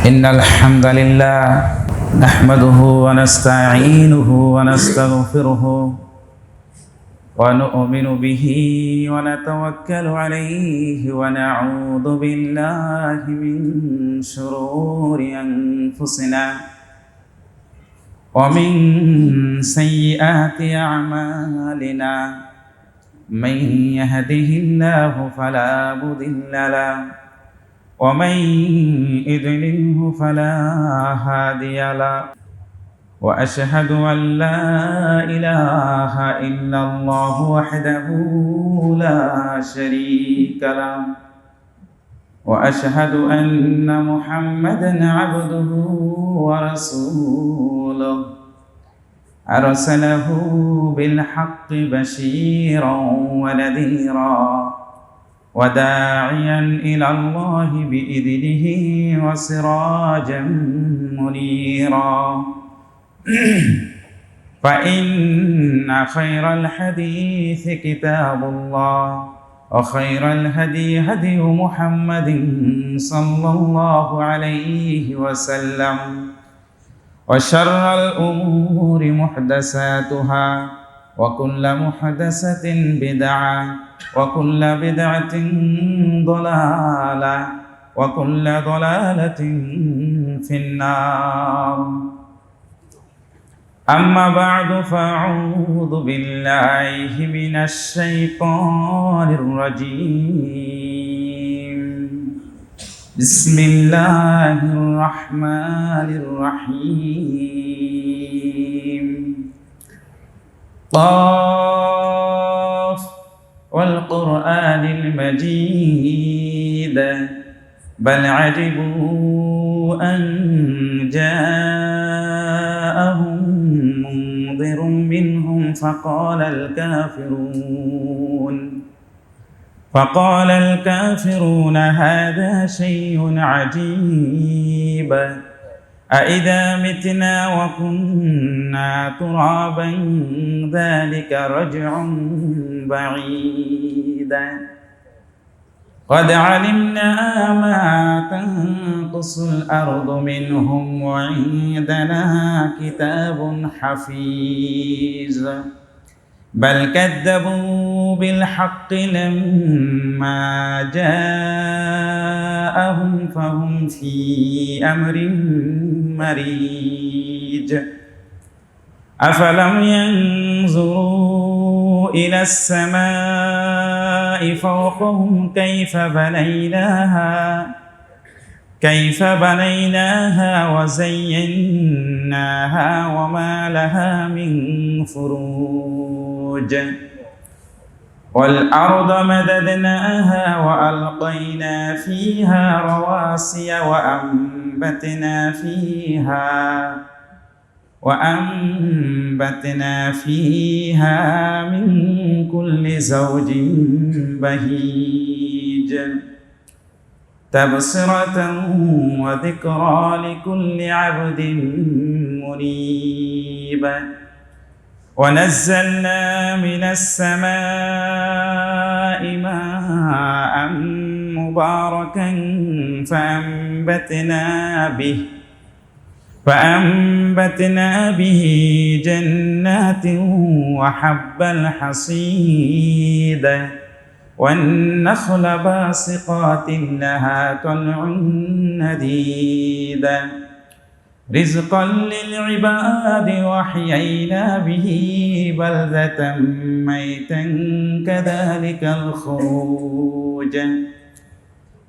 إن الحمد لله نحمده ونستعينه ونستغفره ونؤمن به ونتوكل عليه ونعوذ بالله من شرور أنفسنا ومن سيئات أعمالنا من يهده الله فلا مضل له ومن يضلله فلا هادي له وأشهد أن لا إله إلا الله وحده لا شريك له وأشهد أن محمدا عبده ورسوله أرسله بالحق بشيرا ونذيرا وداعيا إلى الله بإذنه وسراجا منيرا فإن خير الحديث كتاب الله وخير الهدي هدي محمد صلى الله عليه وسلم وشر الأمور محدثاتها وكل محدثة بدعة وكل بدعة ضلالة وكل ضلالة في النار أما بعد فأعوذ بالله من الشيطان الرجيم بسم الله الرحمن الرحيم قاف والقرآن المجيد بل عجبوا أن جاءهم منذر منهم فقال الكافرون هذا شيء عجيب أإذا متنا وكنا ترابا ذلك رجع بعيد قد علمنا ما تنقص الأرض منهم وعندنا كتاب حفيظ بل كذبوا بالحق لما جاءهم فهم في أمر مريج أفلم ينظروا إلى السماء فوقهم كيف بنيناها وزيناها وما لها من فروج والأرض مددناها وألقينا فيها رواسي وأنبتنا فيها من كل زوج بهيج تبصرة وذكرى لكل عبد منيب ونزلنا من السماء ماء مباركا فأنبتنا به جنات وحب الحصيد والنخل باسقات لها طلع نديد رزقا للعباد وأحيينا به بلدة ميتا كذلك الخروج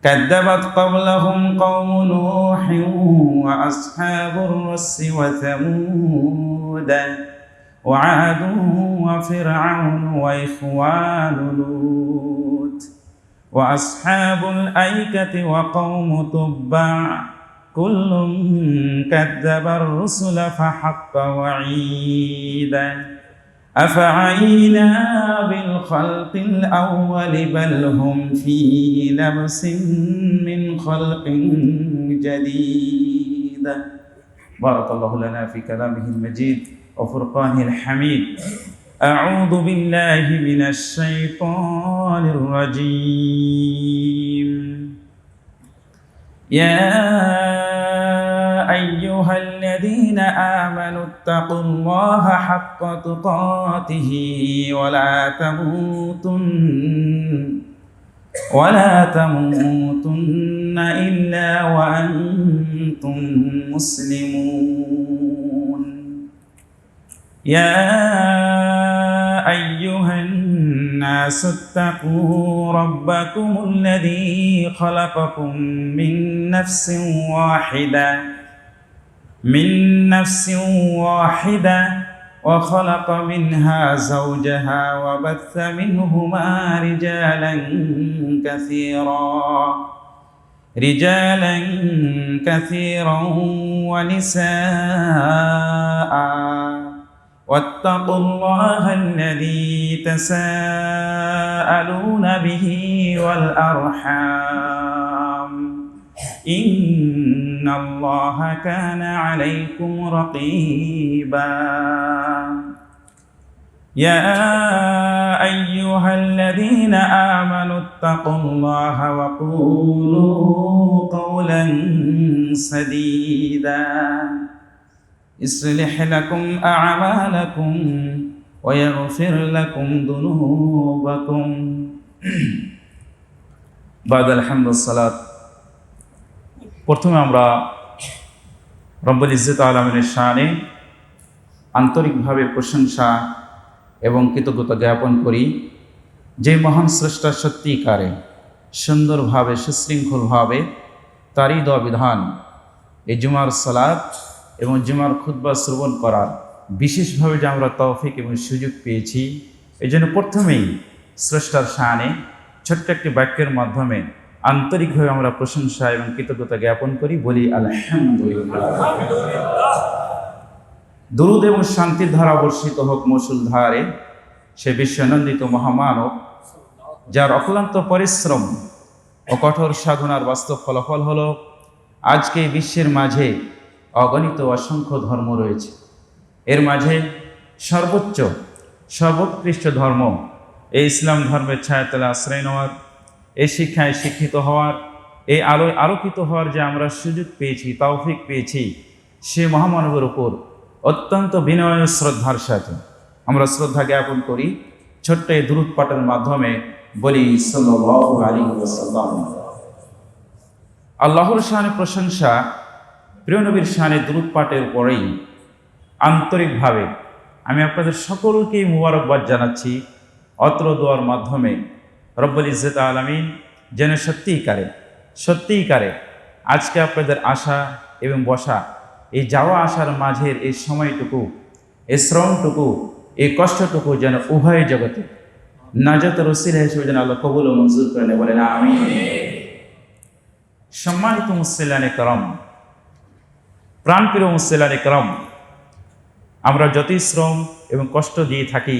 كذبت قبلهم قوم نوح وأصحاب الرس وثمود وعاد وفرعون وإخوان لوط وأصحاب الأيكة وقوم تبع كل كذب الرسل فحق وعيد أفعينا بالخلق الأول بل هم في لبس من خلق جديد بارك الله لنا في كلامه المجيد وفرقانه الحميد أعوذ بالله من الشيطان الرجيم. يا أيها الذين آمنوا اتقوا الله حق تقاته ولا تموتن إلا وأنتم مسلمون يا أيها الناس اتقوا ربكم الذي خلقكم من نفس واحدة وخلق منها زوجها وبث منهما رجالا كثيرا ونساء واتقوا الله الذي تساءلون به والأرحام إن الله كان عليكم رقيبا يا أيها الذين آمنوا اتقوا الله وقولوا قولا سديدا يصلح لكم أعمالكم ويغفر لكم ذنوبكم بعد الحمد والصلاة প্রথমে আমরা রব্বুল ইজ্জত আলামিনের শানে আন্তরিকভাবে প্রশংসা এবং কৃতজ্ঞতা জ্ঞাপন করি, যে মহান স্রষ্টা সত্যিকারে সুন্দরভাবে সুশৃঙ্খলভাবে তারই দেওয়া বিধান এই জুমার সালাত এবং জুমার খুতবা শ্রবণ করার বিশেষভাবে যে আমরা তৌফিক এবং সুযোগ পেয়েছি, এই জন্য প্রথমেই স্রষ্টার শানে ছোট্ট একটি বাক্যের মাধ্যমে আন্তরিকভাবে আমরা প্রশংসা এবং কৃতজ্ঞতা জ্ঞাপন করি, বলি আলহামদুলিল্লাহ। দুরূদ এবং শান্তির ধারা বর্ষিত হোক মুষলধারে সে বিশ্বনন্দিত মহামানব, যার অক্লান্ত পরিশ্রম ও কঠোর সাধনার বাস্তব ফলাফল হলো আজকে বিশ্বের মাঝে অগণিত অসংখ্য ধর্ম রয়েছে। এর মাঝে সর্বোৎকৃষ্ট ধর্ম এই ইসলাম ধর্মের ছায়াতলে আশ্রয় নেওয়ার, এই শিক্ষায় শিক্ষিত হওয়ার, এই আলোয় আলোকিত হওয়ার যে আমরা সুযোগ পেয়েছি, তৌফিক পেয়েছি, সে মহামানবের উপর অত্যন্ত বিনয় শ্রদ্ধার সাথে আমরা শ্রদ্ধা জ্ঞাপন করি। ছোট্ট এই দুরূদ পাঠের মাধ্যমে বলি সাল্লাল্লাহু আলাইহি ওয়াসাল্লাম। আল্লাহর শানে প্রশংসা, প্রিয় নবীর শানে দুরূদ পাঠের পরেই আন্তরিকভাবে আমি আপনাদের সকলকেই মুবারকবাদ জানাচ্ছি। অত্র দোয়ার মাধ্যমে রব্বুল ইজ্জত আলামিন যেন সত্যিকারে আজকে আপনাদের আসা এবং বসা, এই যাওয়া আসার মাঝের এই সময়টুকু, এই শ্রমটুকু, এই কষ্টটুকু যেন উভয় জগতে নাজাতের ওসিলা হিসেবে যেন আল্লাহ কবুল ও মঞ্জুর করে নেয়, বলেন আমিন। সম্মানিত মুসলিয়ানে کرام, প্রাণপ্রিয় মুসলিয়ানে کرام, আমরা যতই শ্রম এবং কষ্ট দিয়ে থাকি,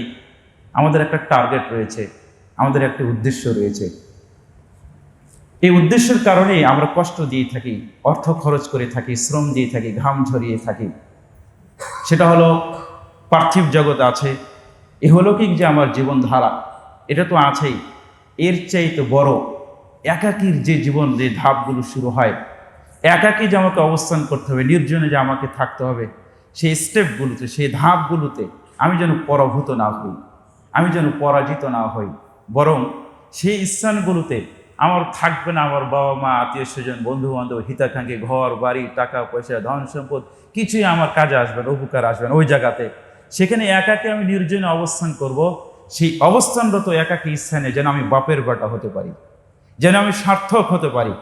আমাদের একটা টার্গেট রয়েছে, আমাদের একটা উদ্দেশ্য রয়েছে। এই উদ্দেশ্যের কারণেই আমরা কষ্ট দিয়ে থাকি, অর্থ খরচ করে থাকি, শ্রম দিয়ে থাকি, ঘাম ঝরিয়ে থাকি। সেটা হলো পার্থিব জগৎ আছে, ইহলৌকিক যে আমার জীবনধারা, এটা তো আছেই। এর চাইতে বড় একাকীর যে জীবন, যে ধাপগুলো শুরু হয়, একাকী যে আমাকে অবস্থান করতে হবে, নির্জনে যে আমাকে থাকতে হবে, সেই স্টেপগুলোতে, সেই ধাপগুলোতে আমি যেন পরাভূত না হই, আমি যেন পরাজিত না হই, বরং সেই স্থানগুলোতে আমার থাকবে না আমার বাবা মা, আত্মীয় স্বজন, বন্ধু বান্ধব, হিতাকাঙ্ক্ষী, ঘর বাড়ি, টাকা পয়সা, ধন সম্পদ কিছুই আমার কাজে আসবে না, উপকার আসবে না ওই জায়গাতে। সেখানে একাকে আমি নির্জনে অবস্থান করব। সেই অবস্থানরত একাকী স্থানে যেন আমি বাপের বেটা হতে পারি, যেন আমি সার্থক হতে পারি,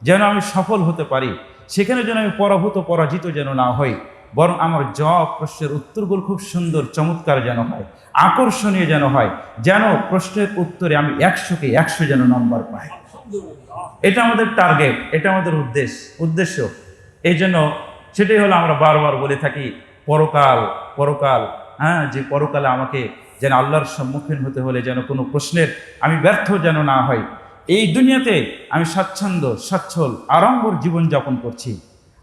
যেন আমি সফল হতে পারি। সেখানে যেন আমি পরাভূত পরাজিত যেন না হই, বরং আমার জবাব প্রশ্নের উত্তরগুলো খুব সুন্দর চমৎকার যেন হয়, আকর্ষণীয় যেন হয়, যেন প্রশ্নের উত্তরে আমি 100কে 100 যেন নম্বর পাই। এটা আমাদের টার্গেট, এটা আমাদের উদ্দেশ্য। এই জন্য সেটাই হলো আমরা বারবার বলে থাকি পরকাল, যে পরকালে আমাকে যেন আল্লাহর সম্মুখীন হতে হলে যেন কোনো প্রশ্নের আমি ব্যর্থ যেন না হয়। এই দুনিয়াতে আমি স্বাচ্ছন্দ্য, সচ্ছল, আড়ম্বর জীবনযাপন করছি,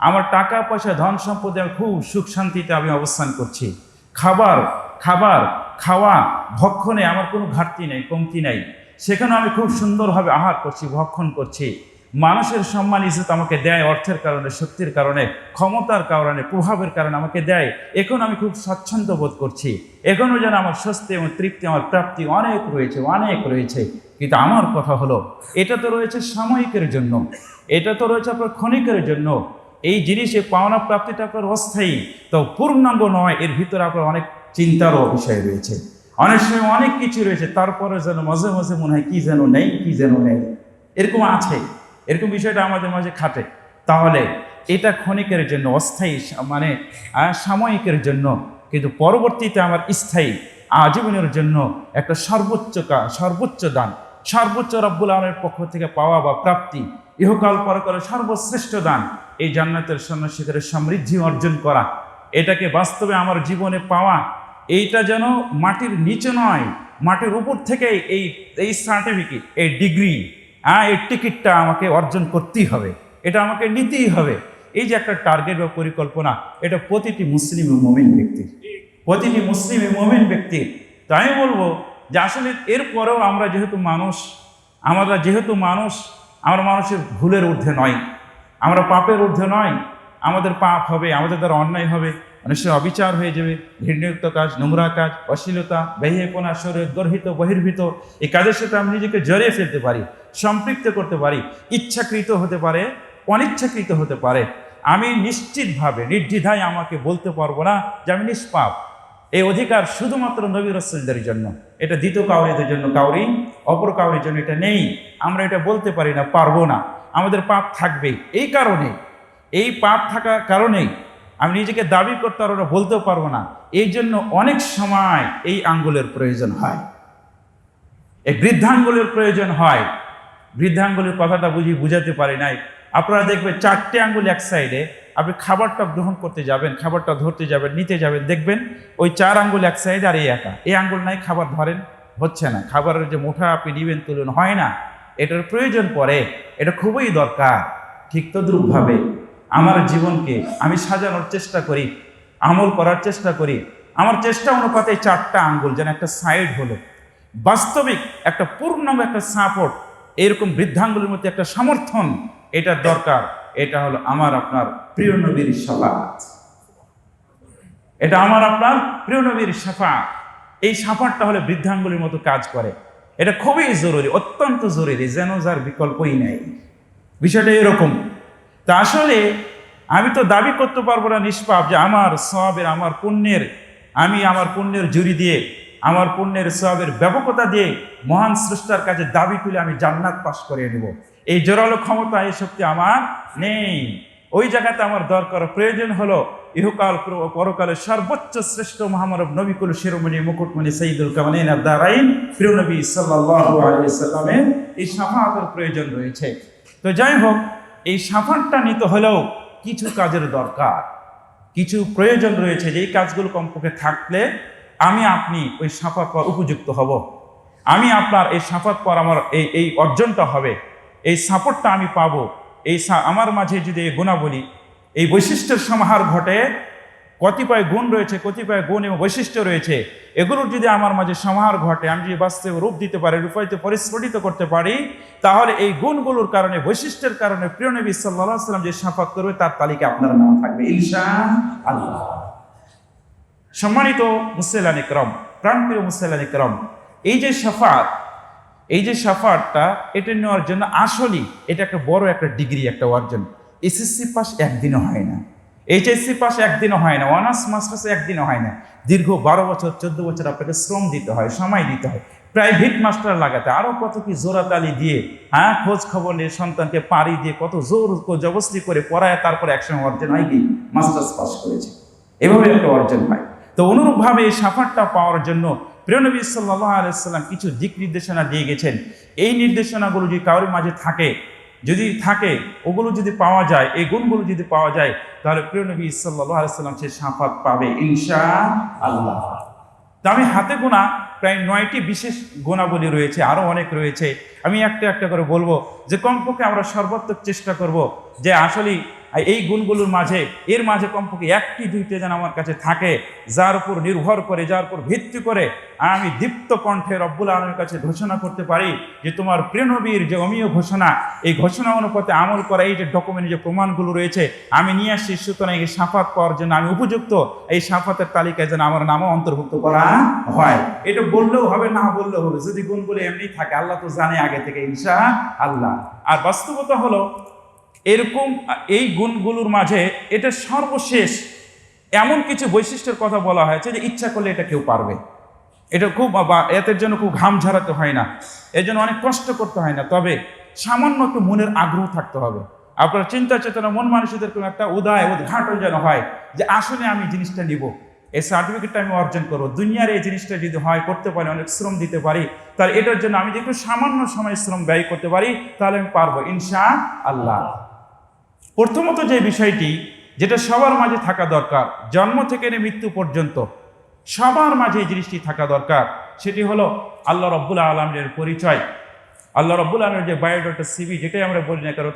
আমার টাকা পয়সা, ধন সম্পদে খুব সুখ শান্তিতে আমি অবস্থান করছি। খাবার, খাওয়া, ভক্ষণে আমার কোনো ঘাটতি নেই, কমতি নেই। সেখানে আমি খুব সুন্দরভাবে আহার করছি, ভক্ষণ করছি। মানুষের সম্মান ইজ্জত আমাকে দেয় অর্থের কারণে, শক্তির কারণে, ক্ষমতার কারণে, প্রভাবের কারণে আমাকে দেয়। এখন আমি খুব স্বচ্ছন্দ বোধ করছি, এখনও যেন আমার স্বস্তি এবং তৃপ্তি, আমার প্রাপ্তি অনেক রয়েছে, অনেক রয়েছে। কিন্তু আমার কথা হলো, এটা তো রয়েছে সাময়িকের জন্য, এটা তো রয়েছে আপনার ক্ষণিকের জন্য। এই জিনিস, এই পাওনা প্রাপ্তিটা আপনার অস্থায়ী, তো পূর্ণাঙ্গ নয়। এর ভিতরে আপনার অনেক চিন্তারও বিষয় রয়েছে, অনেক সময় অনেক কিছু রয়েছে, তারপরে যেন মাঝে মাঝে মনে হয় কি যেন নেই, কি যেন নেই, এরকম আছে। এরকম বিষয়টা আমাদের মাঝে খাটে। তাহলে এটা ক্ষণিকের জন্য, অস্থায়ী, মানে সাময়িকের জন্য, কিন্তু পরবর্তীতে আমার স্থায়ী আজীবনের জন্য একটা সর্বোচ্চ দান, সর্বোচ্চ রব্বুল আলামিনের পক্ষ থেকে পাওয়া বা প্রাপ্তি, ইহকাল পরকালের সর্বশ্রেষ্ঠ দান, এই জান্নাতের সন্ন্যাসিকের সমৃদ্ধি অর্জন করা, এটাকে বাস্তবে আমার জীবনে পাওয়া। এইটা যেন মাটির নিচে নয়, মাটির উপর থেকে এই সার্টিফিকেট, এই ডিগ্রি, এই টিকিটটা আমাকে অর্জন করতেই হবে, এটা আমাকে নিতেই হবে। এই যে একটা টার্গেট বা পরিকল্পনা, এটা প্রতিটি মুসলিম ও মুমিন ব্যক্তির, প্রতিটি মুসলিম ও মুমিন ব্যক্তির। তো আমি বলবো যে আসলে এরপরেও আমরা যেহেতু মানুষ, আমরা মানুষের ভুলের ঊর্ধ্বে নয়, আমরা পাপের ঊর্ধ্বে নয়। আমাদের পাপ হবে, আমাদের দ্বারা অন্যায় হবে, মানুষের অবিচার হয়ে যাবে, ঘৃণাযুক্ত কাজ, নোংরা কাজ, অশ্লীলতা, বেহিয়াপনা, শরীর গর্হিত বহির্ভূত এই কাজের সাথে আমি নিজেকে জড়িয়ে ফেলতে পারি, সম্পৃক্ত করতে পারি। ইচ্ছাকৃত হতে পারে, অনিচ্ছাকৃত হতে পারে। আমি নিশ্চিতভাবে নির্দ্বিধায় আমাকে বলতে পারবো না যে আমি নিষ্পাপ। এই অধিকার শুধুমাত্র নবী রাসূলদের জন্য, এটা দ্বিতীয় কাউরিদের জন্য, অপর কাউরির জন্য এটা নেই। আমরা এটা বলতে পারি না, পারবো না। আমাদের পাপ থাকবেই। এই কারণে, এই পাপ থাকার কারণেই আমি নিজেকে দাবি করতে পারবো না, বলতেও পারবো না। এই জন্য অনেক সময় এই আঙ্গুলের প্রয়োজন হয়, এই বৃদ্ধাঙ্গুলের প্রয়োজন হয়। বৃদ্ধাঙ্গুলের কথাটা বুঝাতে পারি নাই। আপনারা দেখবেন 4টে আঙ্গুল এক সাইডে, আপনি খাবারটা গ্রহণ করতে যাবেন, খাবারটা ধরতে যাবেন, নিতে যাবেন, দেখবেন ওই 4 আঙ্গুল এক সাইডে আর এই একা, এই আঙ্গুল নাই, খাবার ধরেন, হচ্ছে না। খাবারের যে মুঠা আপনি নিবেন, তুলুন, হয় না। এটার প্রয়োজন পড়ে, এটা খুবই দরকার। ঠিক তদ্রূপভাবে আমার জীবনকে আমি সাজানোর চেষ্টা করি, আমল করার চেষ্টা করি। আমার চেষ্টা অনুপাতে 4টা আঙ্গুল যেন একটা সাইড হলো, বাস্তবিক একটা পূর্ণাঙ্গ একটা সাপোর্ট, এরকম বৃদ্ধাঙ্গুলের মধ্যে একটা সমর্থন, এটা দরকার। এটা হলো আমার আপনার প্রিয় নবীর শাফাআত, এটা আমার আপনার প্রিয় নবীর শাফাআত। এই শাফাআতটা হলে বৃদ্ধাঙ্গুলের মতো কাজ করে। এটা খুবই জরুরি, অত্যন্ত জরুরি, যেন যার বিকল্পই নাই। বিষয়টা এরকম। তা আসলে আমি তো দাবি করতে পারবো না নিষ্পাপ, যে আমার সওয়াবের, আমার পুণ্যের জুরি দিয়ে, আমার পুণ্যের সওয়াবের ব্যাপকতা দিয়ে মহান স্রষ্টার কাছে দাবি তুলে আমি জান্নাত পাস করে নেব। এই জোরালো ক্ষমতা, এই শক্তি আমার নেই। ওই জায়গাতে আমার দরকার, প্রয়োজন হলো ইহকাল পরকালের সর্বোচ্চ শ্রেষ্ঠ মহামানব নবিকুল শিরোমণি মুকুটমণি সাইয়্যিদুল কাওনাইন আদ-দারাইন প্রিয় নবী সাল্লাল্লাহু আলাইহি ওয়াসাল্লামের এই শাফাআতের প্রয়োজন রয়েছে। তো যাই হোক, এই শাফাআতটা নিতে হলেও কিছু কাজের দরকার, কিছু প্রয়োজন রয়েছে, যে এই কাজগুলো কমপক্ষে থাকলে আমি আপনি ওই শাফাআত পাওয়ার উপযুক্ত হব। আমি আপনার এই শাফাআত পাওয়ার আমার এই অর্জনটা হবে, এই সাপোর্টটা আমি পাবো। আমার মাঝে যদি এই গুণাবলী, এই বৈশিষ্ট্যের সমাহার ঘটে, কতিপয় গুণ রয়েছে, কতিপয় গুণ এবং বৈশিষ্ট্য রয়েছে, এগুলোর যদি আমার মাঝে সমাহার ঘটে, আমি যদি বাস্তবে রূপ দিতে পারি, রূপায়িত পরিস্ফুটিত করতে পারি, তাহলে এই গুণগুলোর কারণে, বৈশিষ্ট্যের কারণে প্রিয় নবী সাল্লাল্লাহু আলাইহি ওয়াসাল্লাম যে শাফাআত করবে তার তালিকা আপনার নাম থাকবে ইনশাআল্লাহ। সম্মানিত মুসলিয়ান ইকরাম, প্রাণপ্রিয় মুসলিয়ান ইকরাম, এই যে শাফাআতটা, এটা নেওয়ার জন্য আসলেই এটা একটা বড় একটা ডিগ্রি, একটা অর্জন। এসএসসি পাস একদিনও হয় না, এইচএসসি পাস একদিনও হয় না, অনার্স মাস্টার্স একদিনও হয় না। দীর্ঘ 12 বছর 14 বছর আপনাকে শ্রম দিতে হয়, সময় দিতে হয়, প্রাইভেট মাস্টার লাগাতে, আরও কত কি জোরাতালি দিয়ে, খোঁজ খবর নিয়ে, সন্তানকে পাড়ি দিয়ে, কত জোর জবরদস্তি করে পড়ায়, তারপরে একসময় অর্জন হয় কি মাস্টার্স পাস করেছে, এভাবে একটা অর্জন হয়। তো অনুরূপভাবে এই শাফাআতটা পাওয়ার জন্য প্রিয় নবী সাল্লাল্লাহু আলাইহি ওয়াসাল্লাম কিছু দিক নির্দেশনা দিয়ে গেছেন। এই নির্দেশনাগুলো যদি কারোর মাঝে থাকে, ওগুলো যদি পাওয়া যায়, এই গুণগুলো যদি পাওয়া যায়, তাহলে প্রিয় নবী সাল্লাল্লাহু আলাইহি ওয়াসাল্লাম সে শাফাআত পাবে ইনশাআল্লাহ। তো আমি হাতে গোনা প্রায় 9টি বিশেষ গুণাবলী রয়েছে, আরও অনেক রয়েছে। আমি একটা একটা করে বলবো, যে কমপক্ষে আমরা সর্বাত্মক চেষ্টা করব যে আসলে আর এই গুণগুলোর মাঝে এর মাঝে কমপক্ষে একটি দুইটি যেন আমার কাছে থাকে, যার উপর নির্ভর করে, যার উপর ভিত্তি করে আমি দীপ্ত কণ্ঠে রব্বুল আলামিনের কাছে ঘোষণা করতে পারি যে তোমার প্রিয় নবীর যে অমীয় ঘোষণা, এই ঘোষণা অনুপাতে আমল করা, এই যে ডকুমেন্ট যে প্রমাণগুলো রয়েছে আমি নিয়ে আসছি, সুতরাং এই শাফাত পাওয়ার জন্য আমি উপযুক্ত, এই শাফাতের তালিকায় যেন আমার নামও অন্তর্ভুক্ত করা হয়। এটা বললেও হবে, না বললেও হবে, যদি গুণগুলো এমনি থাকে আল্লাহ তো জানে আগে থেকে ইনশাআল্লাহ। আর বাস্তবতা হলো এরকম এই গুণগুলোর মাঝে এটা সর্বশেষ এমন কিছু বৈশিষ্ট্যের কথা বলা হয়েছে যে ইচ্ছা করলে এটা কেউ পারবে, এটা খুব এতের জন্য খুব ঘাম ঝরাতে হয় না, এর জন্য অনেক কষ্ট করতে হয় না, তবে সামান্য একটু মনের আগ্রহ থাকতে হবে। আপনার চিন্তা চেতনা মন মানুষদের কোনো একটা উদ্ঘাটন যেন হয় যে আসলে আমি জিনিসটা নিব, এই সার্টিফিকেটটা আমি অর্জন করবো, দুনিয়ার এই জিনিসটা যদি হয় করতে পারি, অনেক শ্রম দিতে পারি, তাহলে এটার জন্য আমি যদি একটু সামান্য সময় শ্রম ব্যয় করতে পারি তাহলে আমি পারবো ইনশাআল্লাহ। প্রথমত যে বিষয়টি যেটা সবার মাঝে থাকা দরকার, জন্ম থেকে মৃত্যু পর্যন্ত সবার মাঝে এই জিনিসটি থাকা দরকার, সেটি হলো আল্লাহ রাব্বুল আলামিনের পরিচয়। আল্লাহ রাব্বুল আলামিনের যে বায়োডাটা সিভি যেটাই আমরা বলি না কেন,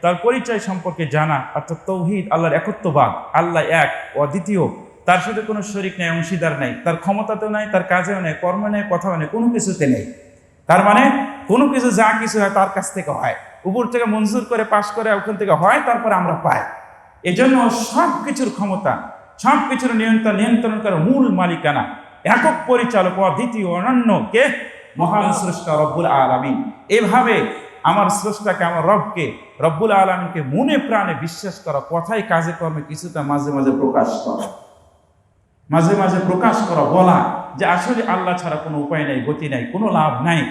তার পরিচয় সম্পর্কে জানা, অর্থাৎ তৌহিদ, আল্লাহর একত্ববাদ, আল্লাহ এক অদ্বিতীয়, তার সাথে কোনো শরীক নেই, অংশীদার নেই, তার ক্ষমতাতেও নেই, তার কাজেও নেই, কর্ম নেই, কথাও নেই, কোনো কিছুতে নেই। তার মানে কোনো কিছু যা কিছু হয় তার কাছ থেকে হয়, উপর থেকে মঞ্জুর করে পাশ করে ওখান থেকে হয়, তারপরে আমরা পাই। এজন্য সব কিছুর ক্ষমতা, সব কিছুর নিয়ন্ত্রণ করার মূল মালিকানা, একক পরিচালক, অদ্বিতীয়, অনন্য কে? মহান স্রষ্টা রব্বুল আলামিন। এভাবে আমার স্রষ্টাকে, আমার রবকে, রব্বুল আলামিনকে মনে প্রাণে বিশ্বাস করা, কথায় কাজে কর্মে কিছুটা মাঝে মাঝে প্রকাশ করা, বলা যে আসলে আল্লাহ ছাড়া কোনো উপায় নাই, গতি নাই, কোনো লাভ নাই।